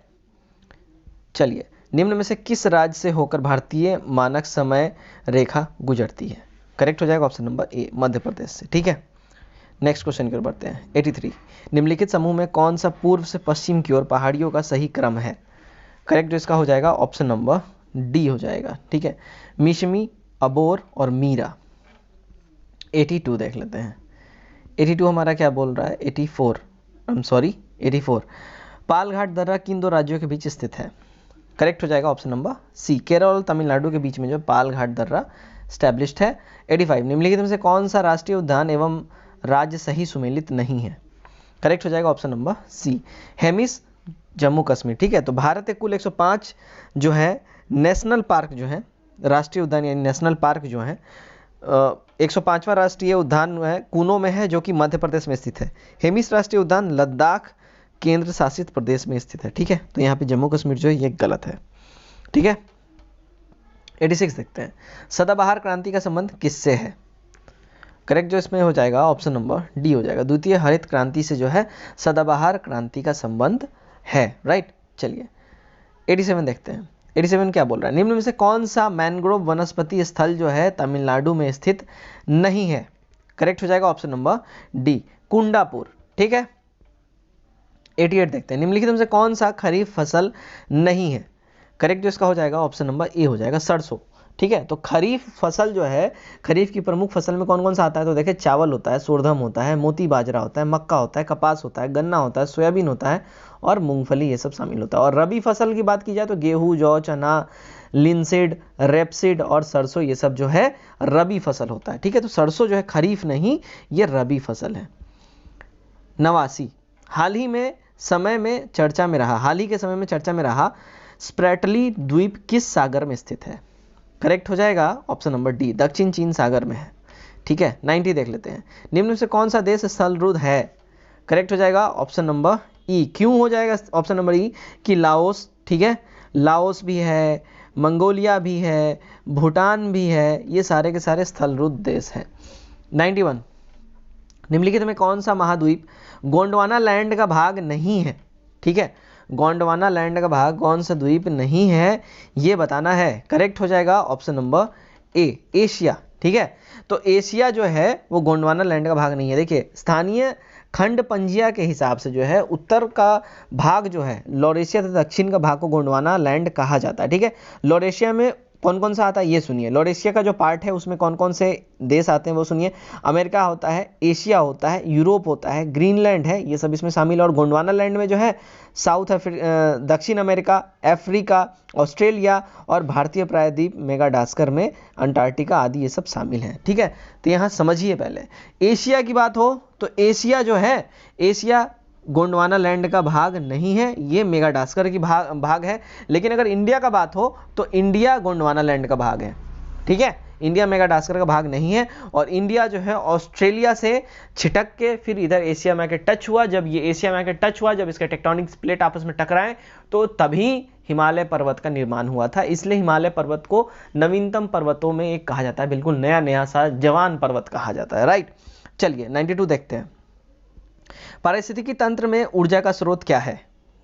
चलिए निम्न में से किस राज्य से होकर भारतीय मानक समय रेखा गुजरती है? करेक्ट हो जाएगा ऑप्शन नंबर ए, मध्य प्रदेश से। ठीक है, नेक्स्ट क्वेश्चन की ओर बढ़ते हैं। 83। निम्नलिखित समूह में कौन सा पूर्व से पश्चिम की ओर पहाड़ियों का सही क्रम है? करेक्ट जो इसका हो जाएगा ऑप्शन नंबर डी हो जाएगा। ठीक है, मिशमी, अबोर और मीरा। 82 देख लेते हैं। 82 हमारा क्या बोल रहा है? 84। पालघाट दर्रा किन दो राज्यों के बीच स्थित है? करेक्ट हो जाएगा ऑप्शन नंबर सी, केरल और तमिलनाडु के बीच में जो पालघाट दर्रा स्टैब्लिश्ड है। 85। निम्नलिखित में से कौन सा राष्ट्रीय उद्यान एवं राज्य सही सुमेलित नहीं है? करेक्ट हो जाएगा option number C, Hemis Jammu Kashmir. ठीक है, तो भारत के कुल 105 जो है नेशनल पार्क जो है, राष्ट्रीय उद्यान यानी नेशनल पार्क जो है, 105वां राष्ट्रीय उद्यान है कूनो में है, जो कि मध्य प्रदेश में स्थित है। हेमिस राष्ट्रीय उद्यान लद्दाख केंद्र शासित प्रदेश में स्थित है। ठीक है, तो यहाँ पे जम्मू कश्मीर जो है ये गलत है। ठीक है, 86 देखते हैं, सदाबहार क्रांति का संबंध किससे है? करेक्ट जो इसमें हो जाएगा ऑप्शन नंबर डी हो जाएगा, द्वितीय हरित क्रांति से जो है सदाबहार क्रांति का संबंध है। राइट, चलिए 87 देखते हैं। 87 क्या बोल रहा है, निम्न में से कौन सा मैनग्रोव वनस्पति स्थल जो है तमिलनाडु में स्थित नहीं है? करेक्ट हो जाएगा ऑप्शन नंबर डी, कुंडापुर। ठीक है, 88 देखते हैं, निम्नलिखित में से कौन सा खरीफ फसल नहीं है? करेक्ट जो इसका हो जाएगा ऑप्शन नंबर ए हो जाएगा, सरसों। ठीक है, तो खरीफ फसल जो है, खरीफ की प्रमुख फसल में कौन कौन सा आता है? तो देखिए चावल होता है, सोरधम होता है, मोती बाजरा होता है, मक्का होता है, कपास होता है, गन्ना होता है, सोयाबीन होता है और मूंगफली, ये सब शामिल होता है। और रबी फसल की बात की जाए तो गेहूं, जौ, चना, लिनसीड, रेपसीड और सरसों, ये सब जो है रबी फसल होता है। ठीक है, तो सरसों जो है खरीफ नहीं, ये रबी फसल है। 89, हाल ही के समय में चर्चा में रहा स्प्रेटली द्वीप किस सागर में स्थित है? करेक्ट हो जाएगा ऑप्शन नंबर डी, दक्षिण चीन सागर में है। ठीक है, 90 देख लेते हैं, निम्न में से कौन सा देश स्थलरुद्ध है? करेक्ट हो जाएगा ऑप्शन नंबर ई। क्यों हो जाएगा ऑप्शन नंबर ई? कि लाओस। ठीक है, लाओस भी है, मंगोलिया भी है, भूटान भी है, ये सारे के सारे स्थलरुद्ध देश हैं। 91, निम्नलिखित में कौन सा महाद्वीप गोंडवाना लैंड का भाग नहीं है? ठीक है, गोंडवाना लैंड का भाग कौन सा द्वीप नहीं है, ये बताना है। करेक्ट हो जाएगा ऑप्शन नंबर ए, एशिया। ठीक है, तो एशिया जो है वो गोंडवाना लैंड का भाग नहीं है। देखिए स्थानीय खंड पंजिया के हिसाब से जो है उत्तर का भाग जो है लॉरेशिया तथा दक्षिण का भाग को गोंडवाना लैंड कहा जाता है। ठीक है, लॉरेशिया में कौन कौन सा आता है ये सुनिए, लॉरेशिया का जो पार्ट है उसमें कौन कौन से देश आते हैं वो सुनिए, अमेरिका होता है, एशिया होता है, यूरोप होता है, ग्रीनलैंड है, ये सब इसमें शामिल है। और गोंडवाना लैंड में जो है दक्षिण अमेरिका, अफ्रीका, ऑस्ट्रेलिया और भारतीय प्रायद्वीप मेगाडास्कर में अंटार्कटिका आदि ये सब शामिल हैं। ठीक है, तो यहाँ समझिए, पहले एशिया की बात हो तो एशिया जो है, एशिया गोंडवाना लैंड का भाग नहीं है, ये मेगाडास्कर की भाग है। लेकिन अगर इंडिया का बात हो तो इंडिया गोंडवाना लैंड का भाग है। ठीक है, इंडिया मेगाडास्कर का भाग नहीं है। और इंडिया जो है ऑस्ट्रेलिया से छिटक के फिर इधर एशिया में आके टच हुआ। जब ये एशिया में आके टच हुआ, जब इसके टेक्टोनिक प्लेट आपस में टकराए तो तभी हिमालय पर्वत का निर्माण हुआ था। इसलिए हिमालय पर्वत को नवीनतम पर्वतों में एक कहा जाता है, बिल्कुल नया नया सा जवान पर्वत कहा जाता है। राइट, चलिए 92 देखते हैं, पारिस्थितिकी तंत्र में ऊर्जा का स्रोत क्या है?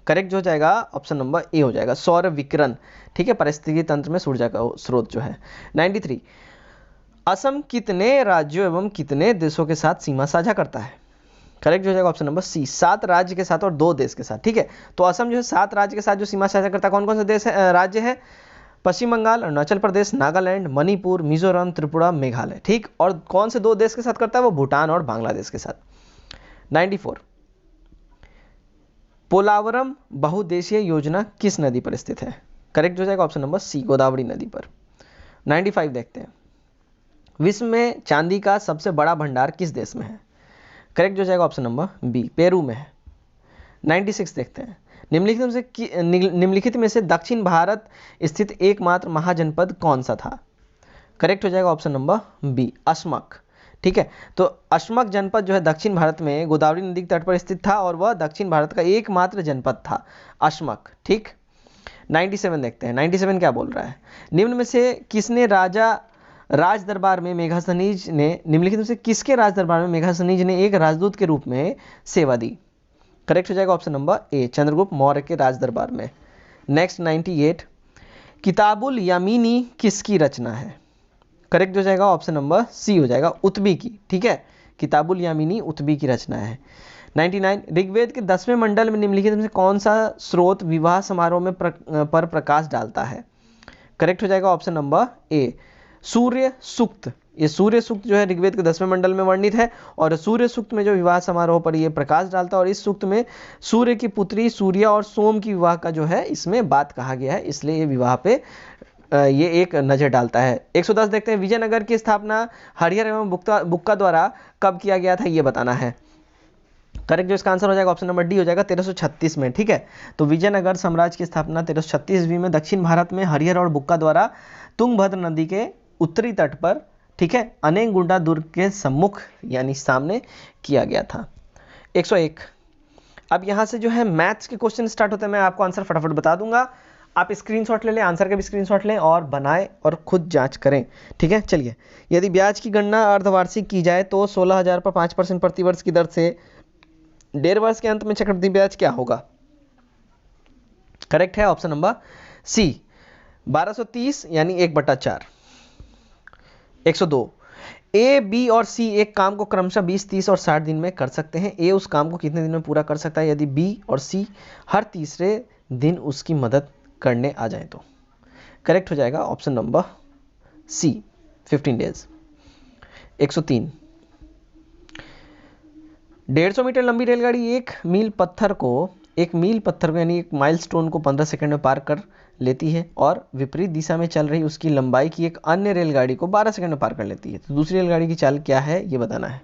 करेक्ट जो हो जाएगा ऑप्शन नंबर ए हो जाएगा, सौर विकिरण। ठीक है, पारिस्थितिकी तंत्र में ऊर्जा का स्रोत जो है। 93, असम कितने राज्यों एवं कितने देशों के साथ सीमा साझा करता है? करेक्ट हो जाएगा ऑप्शन नंबर सी, 7 राज्य के साथ और 2 देश के साथ। ठीक है, तो असम जो है 7 राज्य के साथ जो सीमा साझा करता है, कौन कौन से देश है, राज्य है? पश्चिम बंगाल, अरुणाचल प्रदेश, नागालैंड, मणिपुर, मिजोरम, त्रिपुरा, मेघालय। ठीक, और कौन से 2 देश के साथ करता है? वो भूटान और बांग्लादेश के साथ। 94, पोलावरम बहुउद्देशीय योजना किस नदी पर स्थित है? करेक्ट हो जाएगा ऑप्शन नंबर सी, गोदावरी नदी पर। 95 देखते हैं, विश्व में चांदी का सबसे बड़ा भंडार किस देश में है? करेक्ट हो जाएगा ऑप्शन नंबर बी, पेरू में है। 96 देखते हैं, निम्नलिखित में से दक्षिण भारत स्थित एकमात्र महाजनपद कौन सा था? करेक्ट हो जाएगा ऑप्शन नंबर बी, असमक। ठीक है, तो अशमक जनपद जो है दक्षिण भारत में गोदावरी नदी के तट पर स्थित था और वह दक्षिण भारत का एकमात्र जनपद था, अशमक। ठीक, 97 देखते हैं, 97 क्या बोल रहा है, निम्न में से किसने राज दरबार में मेघासनीज ने निम्नलिखित में से किसके राज दरबार में मेघासनीज ने एक राजदूत के रूप में सेवा दी? करेक्ट हो जाएगा ऑप्शन नंबर ए, चंद्रगुप्त मौर्य के राज दरबार में। नेक्स्ट 98, किताबुल यमीनी किसकी रचना है? करेक्ट हो जाएगा ऑप्शन नंबर सी हो जाएगा, उत्बी की। ठीक है, किताबुल यामिनी उत्बी की रचना है। 99, ऋग्वेद के 10वें मंडल में निम्नलिखित में से कौन सा स्रोत विवाह समारोह में पर प्रकाश डालता है? करेक्ट हो जाएगा ऑप्शन नंबर ए, सूर्य सूक्त। ये सूर्य सूक्त जो है ऋग्वेद के 10वें मंडल में वर्णित है और सूर्य सूक्त में जो विवाह समारोह पर ये प्रकाश डालता है और इस सूक्त में सूर्य की पुत्री सूर्या और सोम की विवाह का जो है इसमें बात कहा गया है, इसलिए ये विवाह पे ये एक नजर डालता है। 110 देखते हैं, विजयनगर की स्थापना हरिहर एवं बुक्का द्वारा कब किया गया था, ये बताना है। करेक्ट जो इसका आंसर हो जाएगा ऑप्शन नंबर डी हो जाएगा 1336 में। ठीक है, तो विजयनगर साम्राज्य की स्थापना 1336 ईस्वी में दक्षिण भारत में हरिहर और बुक्का द्वारा तुंगभद्र नदी के उत्तरी तट पर, ठीक है, अनेगुंडा दुर्ग के सम्मुख यानी सामने किया गया था। 101। अब यहाँ से जो है मैथ्स के क्वेश्चन स्टार्ट होते हैं, मैं आपको आंसर फटाफट बता दूंगा, आप स्क्रीनशॉट ले लें, आंसर का भी स्क्रीनशॉट लें और बनाएं और खुद जांच करें। ठीक है, चलिए, यदि ब्याज की गणना अर्धवार्षिक की जाए तो 16,000 पर 5% प्रतिवर्ष की दर से 1.5 वर्ष के अंत में चक्रवृद्धि ब्याज क्या होगा? करेक्ट है ऑप्शन नंबर सी 1230 यानी 1/4। 102। ए, बी और सी एक काम को क्रमशः 20, 30 और 60 दिन में कर सकते हैं। ए उस काम को कितने दिन में पूरा कर सकता है यदि बी और सी हर तीसरे दिन उसकी मदद करने आ जाए तो? करेक्ट हो जाएगा option number C 15 days. 103। 150 metre लंबी रेलगाड़ी एक मील पत्थर को यानी एक माइलस्टोन को 15 सेकंड में पार कर लेती है और विपरीत दिशा में चल रही उसकी लंबाई की एक अन्य रेलगाड़ी को 12 सेकंड में पार कर लेती है, तो दूसरी रेलगाड़ी की चाल क्या है ये बताना है।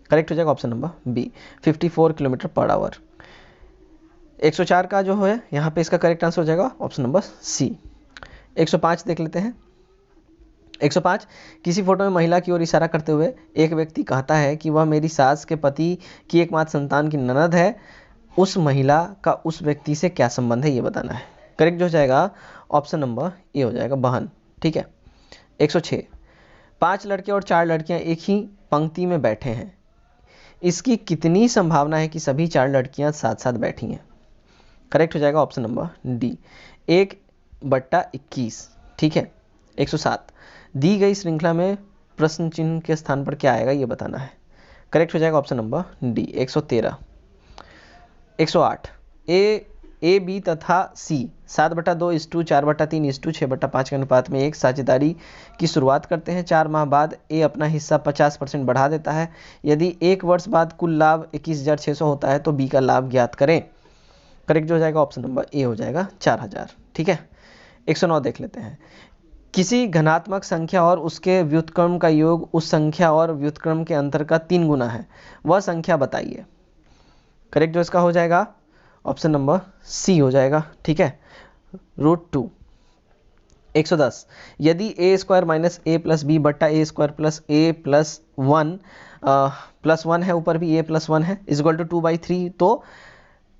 करेक्ट हो जाएगा option number B 54 kilometre per hour. 104 का जो है यहाँ पे इसका करेक्ट आंसर हो जाएगा ऑप्शन नंबर सी। 105 देख लेते हैं। 105। किसी फोटो में महिला की ओर इशारा करते हुए एक व्यक्ति कहता है कि वह मेरी सास के पति की एकमात्र संतान की ननद है। उस महिला का उस व्यक्ति से क्या संबंध है ये बताना है। करेक्ट जो हो जाएगा ऑप्शन नंबर ए हो जाएगा बहन। ठीक है। 106। 5 लड़के और 4 लड़कियां एक ही पंक्ति में बैठे हैं, इसकी कितनी संभावना है कि सभी 4 लड़कियां साथ साथ बैठी हैं? करेक्ट हो जाएगा ऑप्शन नंबर डी 1/21। ठीक है। 107। दी गई श्रृंखला में प्रश्न चिन्ह के स्थान पर क्या आएगा ये बताना है। करेक्ट हो जाएगा option number D 113। 108। A B तथा सी 7/2:4/3:6/5 के अनुपात में एक साझेदारी की शुरुआत करते हैं। 4 माह बाद ए अपना हिस्सा 50% बढ़ा देता है। यदि 1 वर्ष बाद कुल लाभ 21,600 होता है तो बी का लाभ ज्ञात करें। करेक्ट जो हो जाएगा ऑप्शन नंबर ए हो जाएगा 4,000। ठीक है। 109 देख लेते हैं। किसी घनात्मक संख्या और उसके व्युत्क्रम का योग उस संख्या और व्युत्क्रम के अंतर का 3 गुना है, वह संख्या बताइए। करेक्ट जो इसका हो जाएगा ऑप्शन नंबर सी हो जाएगा। ठीक है, √2। 110। यदि a² minus a plus B बट्टा a² प्लस a प्लस 1 है, ऊपर भी a प्लस 1 है, इक्वल टू 2/3, तो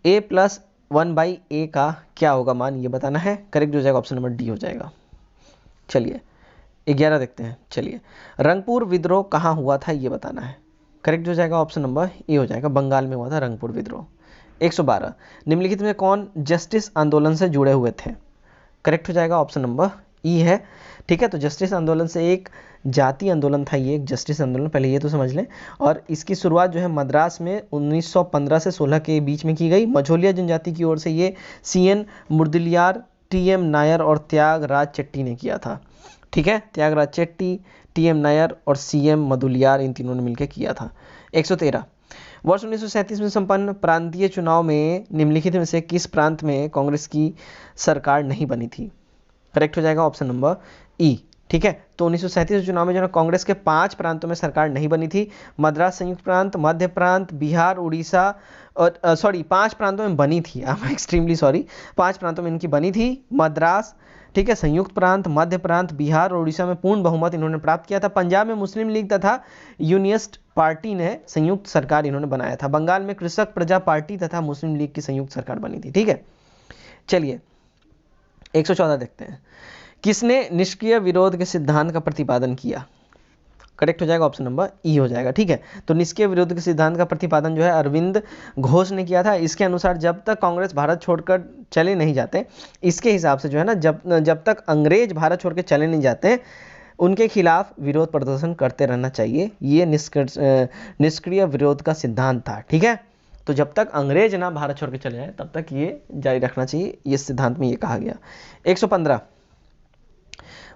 a प्लस 1/a का क्या होगा मान ये बताना है। करेक्ट हो जाएगा ऑप्शन नंबर डी हो जाएगा। चलिए 11 देखते हैं। चलिए, रंगपुर विद्रोह कहाँ हुआ था ये बताना है। करेक्ट हो जाएगा ऑप्शन नंबर ए हो जाएगा, बंगाल में हुआ था रंगपुर विद्रोह। 112। निम्नलिखित में कौन जस्टिस आंदोलन से जुड़े हुए थे? करेक्ट हो जाएगा ऑप्शन नंबर ई है। ठीक है, तो जस्टिस आंदोलन से एक जाति आंदोलन था, ये एक जस्टिस आंदोलन, पहले ये तो समझ लें। और इसकी शुरुआत जो है मद्रास में 1915 से 16 के बीच में की गई। मझोलिया जनजाति की ओर से ये CN मुदलियार, TM नायर और त्यागराज चेट्टी ने किया था। ठीक है, त्यागराज चेट्टी, TM नायर और CM मुदलियार, इन तीनों ने मिलकर किया था। 113। वर्ष 1937 में संपन्न प्रांतीय चुनाव में निम्नलिखित में से किस प्रांत में कांग्रेस की सरकार नहीं बनी थी? करेक्ट हो जाएगा ऑप्शन नंबर ई। ठीक है, तो 1937 चुनाव में जो है कांग्रेस के 5 प्रांतों में सरकार नहीं बनी थी। मद्रास संयुक्त प्रांत, मध्य प्रांत, बिहार, उड़ीसा और 5 प्रांतों में बनी थी। आई एम एक्सट्रीमली सॉरी, 5 प्रांतों में इनकी बनी थी। मद्रास, ठीक है, संयुक्त प्रांत, मध्य प्रांत, बिहार और उड़ीसा में पूर्ण बहुमत इन्होंने प्राप्त किया था। पंजाब में मुस्लिम लीग तथा यूनियनिस्ट पार्टी ने संयुक्त सरकार इन्होंने बनाया था। बंगाल में कृषक प्रजा पार्टी तथा मुस्लिम लीग की संयुक्त सरकार बनी थी। ठीक है, चलिए 114 देखते हैं। किसने निष्क्रिय विरोध के सिद्धांत का प्रतिपादन किया? करेक्ट हो जाएगा ऑप्शन नंबर ई हो जाएगा। ठीक है, तो निष्क्रिय विरोध के सिद्धांत का प्रतिपादन जो है अरविंद घोष ने किया था। इसके अनुसार जब तक कांग्रेस भारत छोड़कर चले नहीं जाते, इसके हिसाब से जो है ना, जब तक अंग्रेज भारत छोड़ के चले नहीं जाते, उनके खिलाफ विरोध प्रदर्शन करते रहना चाहिए। ये निष्क्रिय विरोध का सिद्धांत था। ठीक है, तो जब तक अंग्रेज ना भारत छोड़ के चले जाए तब तक ये जारी रखना चाहिए, ये सिद्धांत में ये कहा गया। 115।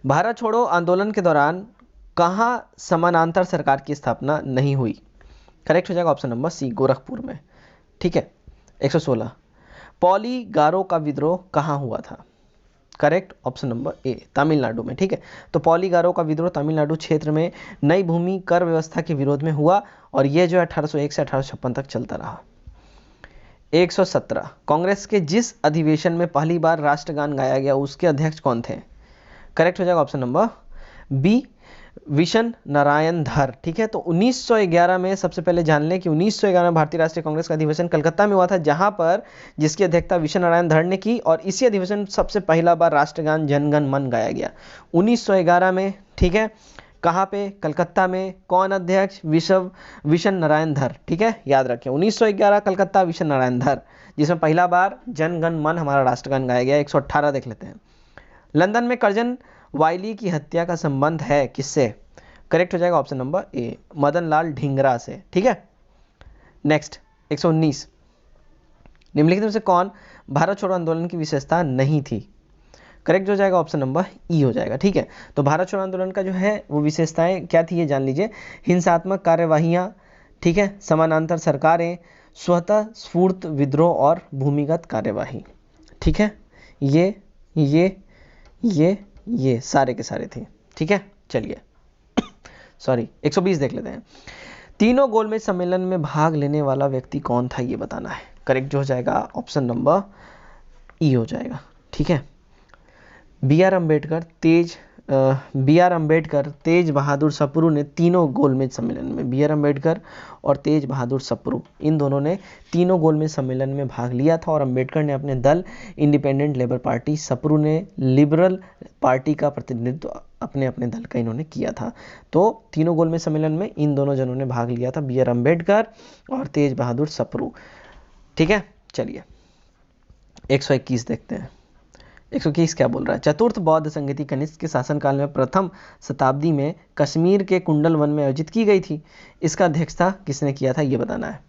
भारत छोड़ो आंदोलन के दौरान कहाँ समानांतर सरकार की स्थापना नहीं हुई? करेक्ट हो जाएगा ऑप्शन नंबर सी, गोरखपुर में। ठीक है। 116। पॉलीगारो का विद्रोह कहाँ हुआ था? करेक्ट ऑप्शन नंबर ए, तमिलनाडु में। ठीक है, तो पॉलीगारो का विद्रोह तमिलनाडु क्षेत्र में नई भूमि कर व्यवस्था के विरोध में हुआ और यह जो 1801 से 1856 तक चलता रहा। 117 कांग्रेस के जिस अधिवेशन में पहली बार राष्ट्रगान गाया गया उसके अध्यक्ष कौन थे? करेक्ट हो जाएगा option number B, Bishan Narayan Dar. ठीक है, तो 1911 में सबसे पहले जान लें कि 1911 में भारतीय राष्ट्रीय कांग्रेस का अधिवेशन कलकत्ता में हुआ था, जहां पर जिसकी अध्यक्षता विशन नारायण धर ने की, और इसी अधिवेशन सबसे पहला बार राष्ट्रगान जन गण मन गाया गया 1911 में। ठीक है, कहाँ पे? कलकत्ता में। कौन अध्यक्ष? विशन नारायण धर। ठीक है, याद रखें 1911 कलकत्ता, विशन नारायण धर, जिसमें पहला बार जन गण मन हमारा राष्ट्रगान गाया गया। 118 देख लेते हैं। लंदन में कर्जन वाइली की हत्या का संबंध है किससे? करेक्ट हो जाएगा ऑप्शन नंबर ए, मदन लाल ढींगरा से। ठीक है, नेक्स्ट 119 निम्नलिखित में से कौन भारत छोड़ो आंदोलन की विशेषता नहीं थी? करेक्ट हो जाएगा ऑप्शन नंबर ई हो जाएगा। ठीक है, तो भारत छोड़ो आंदोलन का जो है वो विशेषताएं क्या थी ये जान लीजिए। हिंसात्मक कार्यवाहियां, ठीक है, समानांतर सरकारें, स्वतः स्फूर्त विद्रोह और भूमिगत कार्यवाही। ठीक है, ये सारे के सारे थे। ठीक है, चलिए सॉरी 120 देख लेते हैं। तीनों गोलमेज सम्मेलन में भाग लेने वाला व्यक्ति कौन था ये बताना है। करेक्ट जो हो जाएगा ऑप्शन नंबर ई हो जाएगा। ठीक है, बी आर अम्बेडकर, तेज बहादुर सप्रू ने तीनों गोलमेज सम्मेलन में, बी आर अम्बेडकर और तेज बहादुर सप्रू, इन दोनों ने तीनों गोलमेज सम्मेलन में भाग लिया था। और अम्बेडकर ने अपने दल इंडिपेंडेंट लेबर पार्टी, सप्रू ने लिबरल पार्टी का प्रतिनिधित्व अपने अपने दल का इन्होंने किया था। तो तीनों गोलमेज सम्मेलन में इन दोनों जनों ने भाग लिया था, बी आर अम्बेडकर और तेज बहादुर सप्रू। ठीक है, चलिए 121 देखते हैं। 121 क्या बोल रहा है? चतुर्थ बौद्ध संगति कनिष्क के शासनकाल में प्रथम शताब्दी में कश्मीर के कुंडल वन में आयोजित की गई थी। इसका अध्यक्षता किसने किया था ये बताना है।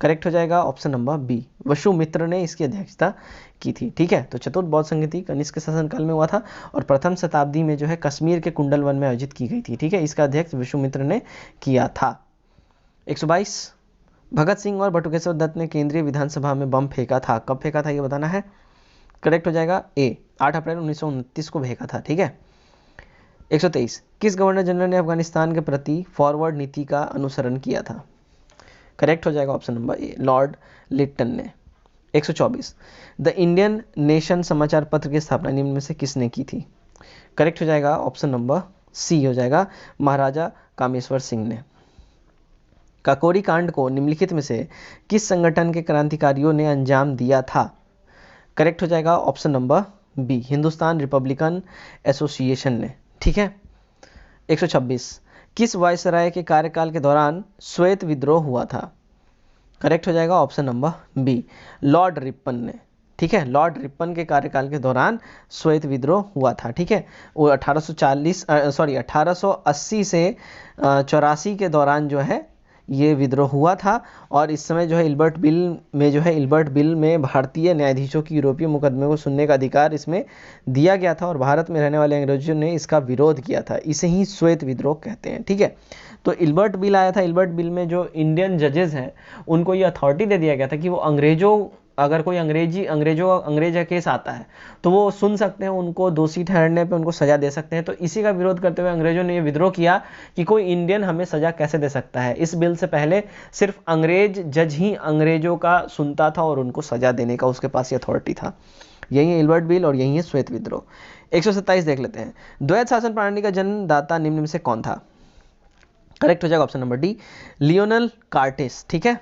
करेक्ट हो जाएगा ऑप्शन नंबर बी, वसुमित्र ने इसकी अध्यक्षता की थी। ठीक है, तो चतुर्थ बौद्ध संगति कनिष्क के शासनकाल में हुआ था और प्रथम शताब्दी में जो है कश्मीर के कुंडल वन में आयोजित की गई थी। ठीक है, इसका अध्यक्ष वसुमित्र ने किया था। 122 भगत सिंह और बटुकेश्वर दत्त ने केंद्रीय विधानसभा में बम फेंका था। कब फेंका था ये बताना है। करेक्ट हो जाएगा ए, 8 अप्रैल 1929 को फेंका था। ठीक है, 123 किस गवर्नर जनरल ने अफगानिस्तान के प्रति फॉरवर्ड नीति का अनुसरण किया था? करेक्ट हो जाएगा option number A, Lord Lytton ने। 124 द इंडियन नेशन समाचार पत्र की स्थापना निम्न में से किसने की थी? करेक्ट हो जाएगा ऑप्शन नंबर सी हो जाएगा, महाराजा कामेश्वर सिंह ने। काकोरी कांड को निम्नलिखित में से किस संगठन के क्रांतिकारियों ने अंजाम दिया था? करेक्ट हो जाएगा option number B, Hindustan Republican Association ने। ठीक है, 126 किस वायसराय के कार्यकाल के दौरान श्वेत विद्रोह हुआ था? करेक्ट हो जाएगा option number B, Lord Ripon ने। ठीक है, लॉर्ड रिपन के कार्यकाल के दौरान श्वेत विद्रोह हुआ था। ठीक है, वो 1880 से 84 के दौरान जो है ये विद्रोह हुआ था। और इस समय जो है इल्बर्ट बिल में भारतीय न्यायाधीशों की यूरोपीय मुकदमे को सुनने का अधिकार इसमें दिया गया था और भारत में रहने वाले अंग्रेजों ने इसका विरोध किया था। इसे ही श्वेत विद्रोह कहते हैं। ठीक है, तो इल्बर्ट बिल आया था। इल्बर्ट बिल में जो इंडियन जजेस हैं उनको ये अथॉरिटी दे दिया गया था कि वो अगर कोई अंग्रेज का केस आता है तो वो सुन सकते हैं, उनको दोषी ठहरने पे उनको सजा दे सकते हैं। तो इसी का विरोध करते हुए अंग्रेजों ने ये विद्रोह किया कि कोई इंडियन हमें सजा कैसे दे सकता है। इस बिल से पहले सिर्फ अंग्रेज जज ही अंग्रेजों का सुनता था और उनको सजा देने का उसके पास ये अथॉरिटी था। यही है इल्बर्ट बिल और यही है श्वेत विद्रोह। 127 देख लेते हैं। द्वैध शासन प्रणाली का जन्मदाता निम्न में से कौन था? करेक्ट हो जाएगा ऑप्शन नंबर डी, लियोनल कार्टेस। ठीक है,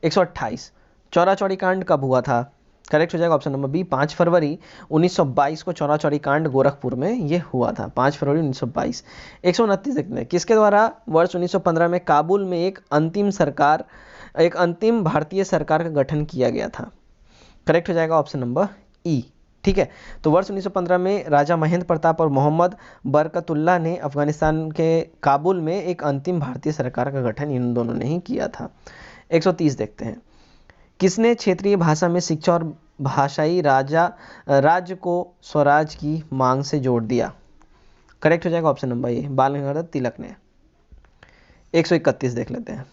128 चौरा चौरी कांड कब हुआ था? करेक्ट हो जाएगा ऑप्शन नंबर बी, 5 फरवरी 1922 को चौरा चौरी कांड गोरखपुर में ये हुआ था, 5 फरवरी 1922। 129 देखते हैं। किसके द्वारा वर्ष 1915 में काबुल में एक अंतिम भारतीय सरकार का गठन किया गया था? करेक्ट हो जाएगा ऑप्शन नंबर ई। ठीक है, तो वर्ष 1915 में राजा महेंद्र प्रताप और मोहम्मद बरकतुल्लाह ने अफगानिस्तान के काबुल में एक अंतिम भारतीय सरकार का गठन इन दोनों ने ही किया था। 130 देखते हैं। किसने क्षेत्रीय भाषा में शिक्षा और भाषाई राज्य को स्वराज की मांग से जोड़ दिया? करेक्ट हो जाएगा ऑप्शन नंबर ए, बाल गंगाधर तिलक ने। 131 देख लेते हैं।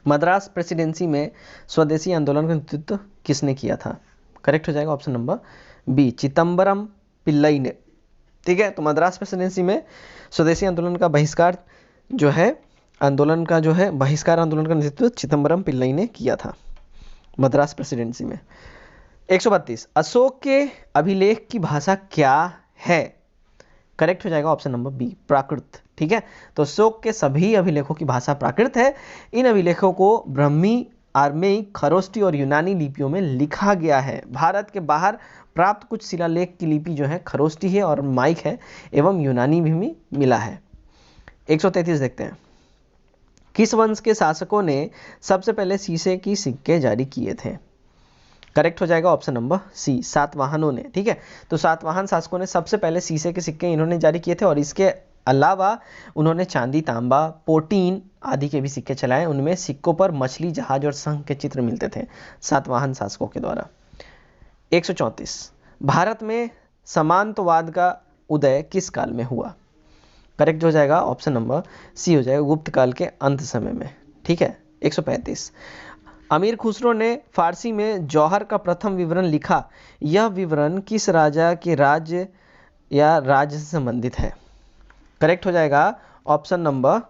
मद्रास प्रेसिडेंसी में स्वदेशी आंदोलन का नेतृत्व किसने किया था? करेक्ट हो जाएगा option number B, Chidambaram Pillai ने। ठीक है, तो मद्रास प्रेसिडेंसी में स्वदेशी आंदोलन का बहिष्कार बहिष्कार आंदोलन का नेतृत्व चिदम्बरम पिल्लई ने किया था। मद्रास प्रेसिडेंसी में। 132 अशोक के अभिलेख की भाषा क्या है? करेक्ट हो जाएगा ऑप्शन नंबर बी, प्राकृत। ठीक है, तो अशोक के सभी अभिलेखों की भाषा प्राकृत है। इन अभिलेखों को ब्राह्मी, आर्मेयिक, खरोष्टी और यूनानी लिपियों में लिखा गया है। भारत के बाहर प्राप्त कुछ शिलालेख की लिपि जो है खरोष्टी है और माइक है, एवं यूनानी भी मिला है। 133 देखते हैं, किस वंश के शासकों ने सबसे पहले शीशे की सिक्के जारी किए थे? करेक्ट हो जाएगा ऑप्शन नंबर सी, सातवाहनों ने। ठीक है, तो सातवाहन शासकों ने सबसे पहले शीशे के सिक्के इन्होंने जारी किए थे, और इसके अलावा उन्होंने चांदी, तांबा, पोटीन आदि के भी सिक्के चलाए। उनमें सिक्कों पर मछली, जहाज और शंख के चित्र मिलते थे सातवाहन शासकों के द्वारा। 134 भारत में सामंतवाद का उदय किस काल में हुआ? करेक्ट हो जाएगा ऑप्शन नंबर सी हो जाएगा, गुप्त काल के अंत समय में। ठीक है, 135 अमीर खुसरो ने फारसी में जौहर का प्रथम विवरण लिखा। यह विवरण किस राजा के राज्य या राज्य से संबंधित है? करेक्ट हो जाएगा ऑप्शन नंबर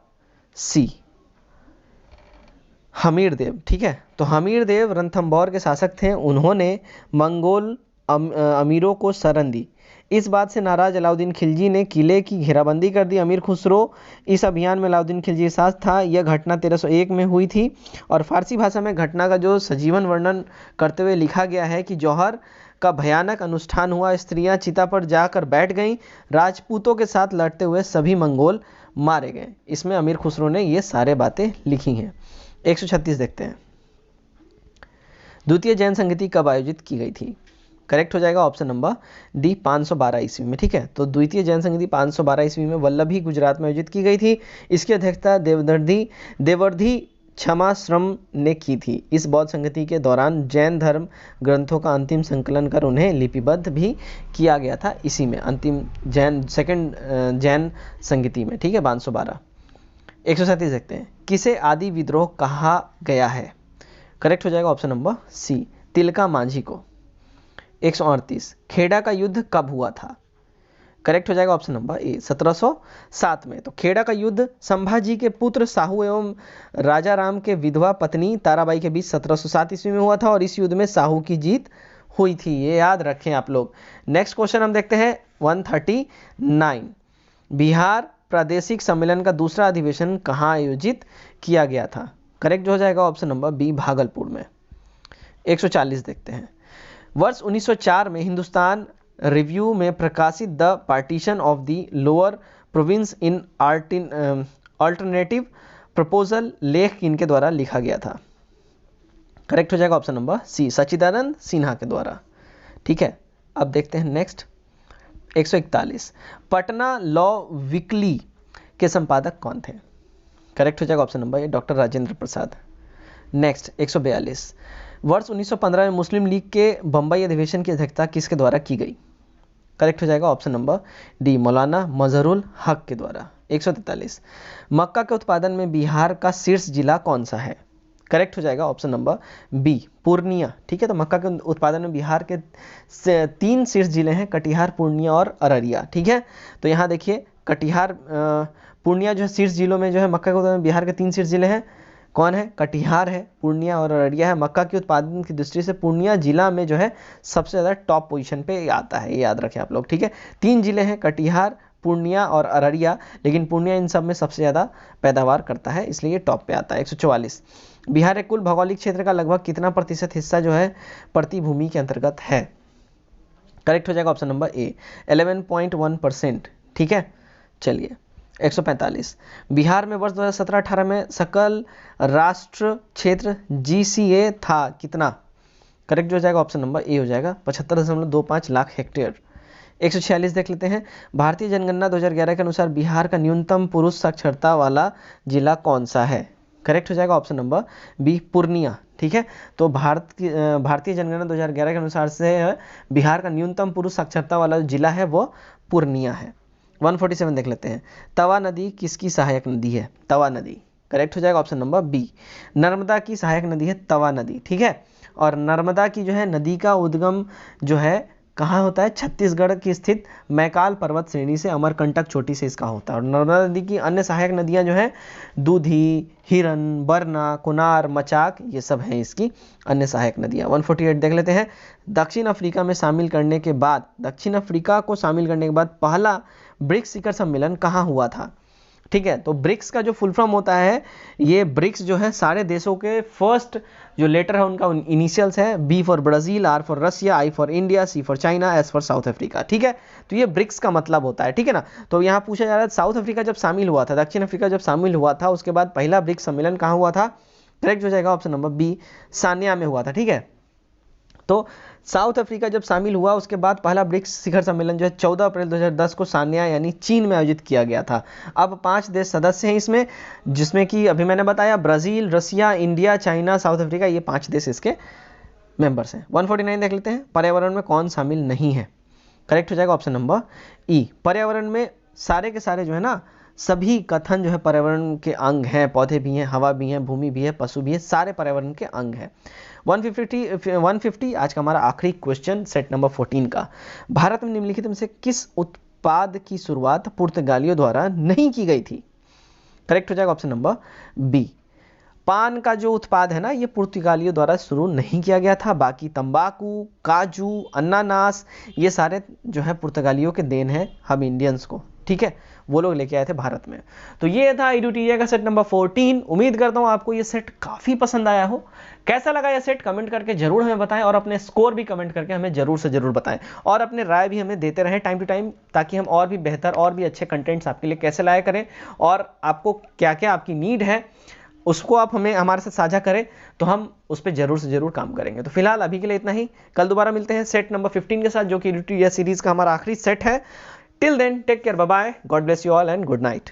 सी, हमीर देव। ठीक है, तो हमीर देव रणथंभौर के शासक थे। उन्होंने मंगोल अमीरों को शरण दी। इस बात से नाराज अलाउद्दीन खिलजी ने किले की घेराबंदी कर दी। अमीर खुसरो इस अभियान में अलाउद्दीन खिलजी के साथ था। यह घटना 1301 में हुई थी, और फारसी भाषा में घटना का जो सजीवन वर्णन करते हुए लिखा गया है कि जौहर का भयानक अनुष्ठान हुआ। स्त्रियां चिता पर जाकर बैठ गईं। राजपूतों के साथ लड़ते हुए सभी मंगोल मारे गए। इसमें अमीर खुसरो ने ये सारे बातें लिखी हैं। 136 देखते हैं, द्वितीय जैन संगति कब आयोजित की गई थी? करेक्ट हो जाएगा ऑप्शन नंबर डी, 512 ईस्वी में। ठीक है, तो द्वितीय जैन संगति 512 ईस्वी में वल्लभी, गुजरात में आयोजित की गई थी। इसकी अध्यक्षता देवर्धि क्षमाश्रम ने की थी। इस बौद्ध संगति के दौरान जैन धर्म ग्रंथों का अंतिम संकलन कर उन्हें लिपिबद्ध भी किया गया था, इसी में अंतिम सेकंड जैन संगति में। ठीक है, 512। 137 देखते हैं, किसे आदि विद्रोह कहा गया है? करेक्ट हो जाएगा option number C, Tilka Manjhi को। 138 खेड़ा का युद्ध कब हुआ था? करेक्ट हो जाएगा ऑप्शन नंबर ए, 1707 में। तो खेड़ा का युद्ध संभाजी के पुत्र साहू एवं राजा राम के विधवा पत्नी ताराबाई के बीच 1707 ईस्वी में हुआ था, और इस युद्ध में साहू की जीत हुई थी। ये याद रखें आप लोग। नेक्स्ट क्वेश्चन हम देखते हैं 139, बिहार प्रादेशिक सम्मेलन का दूसरा अधिवेशन कहाँ आयोजित किया गया था? करेक्ट जो हो जाएगा ऑप्शन नंबर बी, भागलपुर में। 140 देखते हैं, वर्ष 1904 में हिंदुस्तान रिव्यू में प्रकाशित the partition of the lower province in alternative proposal लेख किनके द्वारा लिखा गया था? करेक्ट हो जाएगा ऑप्शन नंबर सी, सच्चिदानंद सिन्हा के द्वारा। ठीक है, अब देखते हैं नेक्स्ट 141, पटना लॉ वीकली के संपादक कौन थे? करेक्ट हो जाएगा ऑप्शन नंबर ए, डॉक्टर राजेंद्र प्रसाद। नेक्स्ट 142, वर्ष 1915 में मुस्लिम लीग के बंबई अधिवेशन की अध्यक्षता किसके द्वारा की गई? करेक्ट हो जाएगा ऑप्शन नंबर डी, मौलाना मजहरुल हक के द्वारा। 143, मक्का के उत्पादन में बिहार का शीर्ष जिला कौन सा है? करेक्ट हो जाएगा ऑप्शन नंबर बी, पूर्णिया। ठीक है, तो मक्का के उत्पादन में बिहार के 3 शीर्ष जिले हैं, कटिहार, पूर्णिया और अररिया। ठीक है, तो यहाँ देखिए कटिहार, पूर्णिया जो है शीर्ष जिलों में जो है मक्का के उत्पादन में बिहार के 3 शीर्ष जिले हैं। कौन है? कटिहार है, पूर्णिया और अररिया है। मक्का के उत्पादन की दृष्टि से पूर्णिया जिला में जो है सबसे ज़्यादा टॉप पोजीशन पे आता है, ये याद रखें आप लोग। ठीक है, 3 जिले हैं, कटिहार, पूर्णिया और अररिया, लेकिन पूर्णिया इन सब में सबसे ज़्यादा पैदावार करता है, इसलिए ये टॉप पे आता है। 144, बिहार के कुल भौगोलिक क्षेत्र का लगभग कितना प्रतिशत हिस्सा जो है पड़ती भूमि के अंतर्गत है? करेक्ट हो जाएगा ऑप्शन नंबर ए, 11.1%। ठीक है, चलिए 145, बिहार में वर्ष 2017-18 में सकल राष्ट्र क्षेत्र GCA था कितना? करेक्ट हो जाएगा ऑप्शन नंबर ए हो जाएगा, 75.25 लाख हेक्टेयर। 146 देख लेते हैं, भारतीय जनगणना 2011 के अनुसार बिहार का न्यूनतम पुरुष साक्षरता वाला जिला कौन सा है? करेक्ट हो जाएगा ऑप्शन नंबर बी, पूर्णिया। ठीक है, तो भारतीय जनगणना 2011 के अनुसार से बिहार का न्यूनतम पुरुष साक्षरता वाला जिला है वो पूर्णिया है। 147 देख लेते हैं, तवा नदी किसकी सहायक नदी है? तवा नदी। करेक्ट हो जाएगा ऑप्शन नंबर बी, नर्मदा की सहायक नदी है तवा नदी। ठीक है, और नर्मदा की जो है नदी का उद्गम जो है कहाँ होता है? छत्तीसगढ़ की स्थित मैकाल पर्वत श्रेणी से अमरकंटक चोटी से इसका होता है। और नर्मदा नदी की अन्य सहायक नदियां जो हैं दूधी, हिरन, बरना, कुनार, मचाक, ये सब हैं इसकी अन्य सहायक नदियां। 148 देख लेते हैं। दक्षिण अफ्रीका को शामिल करने के बाद पहला ब्रिक्स शिखर सम्मेलन कहाँ हुआ था? ठीक है, तो ब्रिक्स का जो फुल फॉर्म होता है, ये ब्रिक्स जो है सारे देशों के फर्स्ट जो लेटर है उनका इनिशियल्स है, B for Brazil, R for Russia, I for India, C for China, S for South Africa. ठीक है, तो ये ब्रिक्स का मतलब होता है। ठीक है ना, तो यहाँ पूछा जा रहा है साउथ अफ्रीका जब शामिल हुआ था, दक्षिण अफ्रीका जब शामिल हुआ था, उसके बाद पहला ब्रिक्स सम्मेलन कहाँ हुआ था? करेक्ट हो जाएगा ऑप्शन नंबर बी, सानिया में हुआ था। ठीक है, तो साउथ अफ्रीका जब शामिल हुआ उसके बाद पहला ब्रिक्स शिखर सम्मेलन जो है 14 अप्रैल 2010 को सानिया यानी चीन में आयोजित किया गया था। अब 5 देश सदस्य हैं इसमें, जिसमें कि अभी मैंने बताया Brazil, Russia, India, China, south Africa, ये 5 देश इसके मेंबर्स हैं। 149 देख लेते हैं। पर्यावरण में कौन शामिल नहीं है? करेक्ट हो जाएगा ऑप्शन नंबर ई। पर्यावरण में सारे के सारे जो है ना, सभी कथन जो है पर्यावरण के अंग हैं। पौधे भी हैं, हवा भी है, भूमि भी है, पशु भी है, सारे पर्यावरण के अंग हैं। 150 आज का हमारा आखिरी क्वेश्चन सेट नंबर 14 का। भारत में निम्नलिखित में से किस उत्पाद की शुरुआत पुर्तगालियों द्वारा नहीं की गई थी? करेक्ट हो जाएगा ऑप्शन नंबर बी। पान का जो उत्पाद है ना, ये पुर्तगालियों द्वारा शुरू नहीं किया गया था। बाकी तंबाकू, काजू, अनानास, ये सारे जो है पुर्तगालियों के देन है हम इंडियंस को। ठीक है, वो लोग लेके आए थे भारत में। तो ये था EDUTERIA का सेट नंबर 14। उम्मीद करता हूँ आपको ये सेट काफी पसंद आया हो। कैसा लगा ये सेट कमेंट करके जरूर हमें बताएं, और अपने स्कोर भी कमेंट करके हमें जरूर से जरूर बताएं, और अपने राय भी हमें देते रहें टाइम टू टाइम, ताकि हम और भी बेहतर और भी अच्छे कंटेंट्स आपके लिए कैसे लाया करें, और आपको क्या क्या आपकी नीड है उसको आप हमें हमारे साथ साझा करें, तो हम उस पर जरूर से जरूर काम करेंगे। तो फिलहाल अभी के लिए इतना ही। कल दोबारा मिलते हैं सेट नंबर 15 के साथ, जो कि EDUTERIA सीरीज का हमारा आखिरी सेट है। Till then take care, bye bye, God bless you all and good night.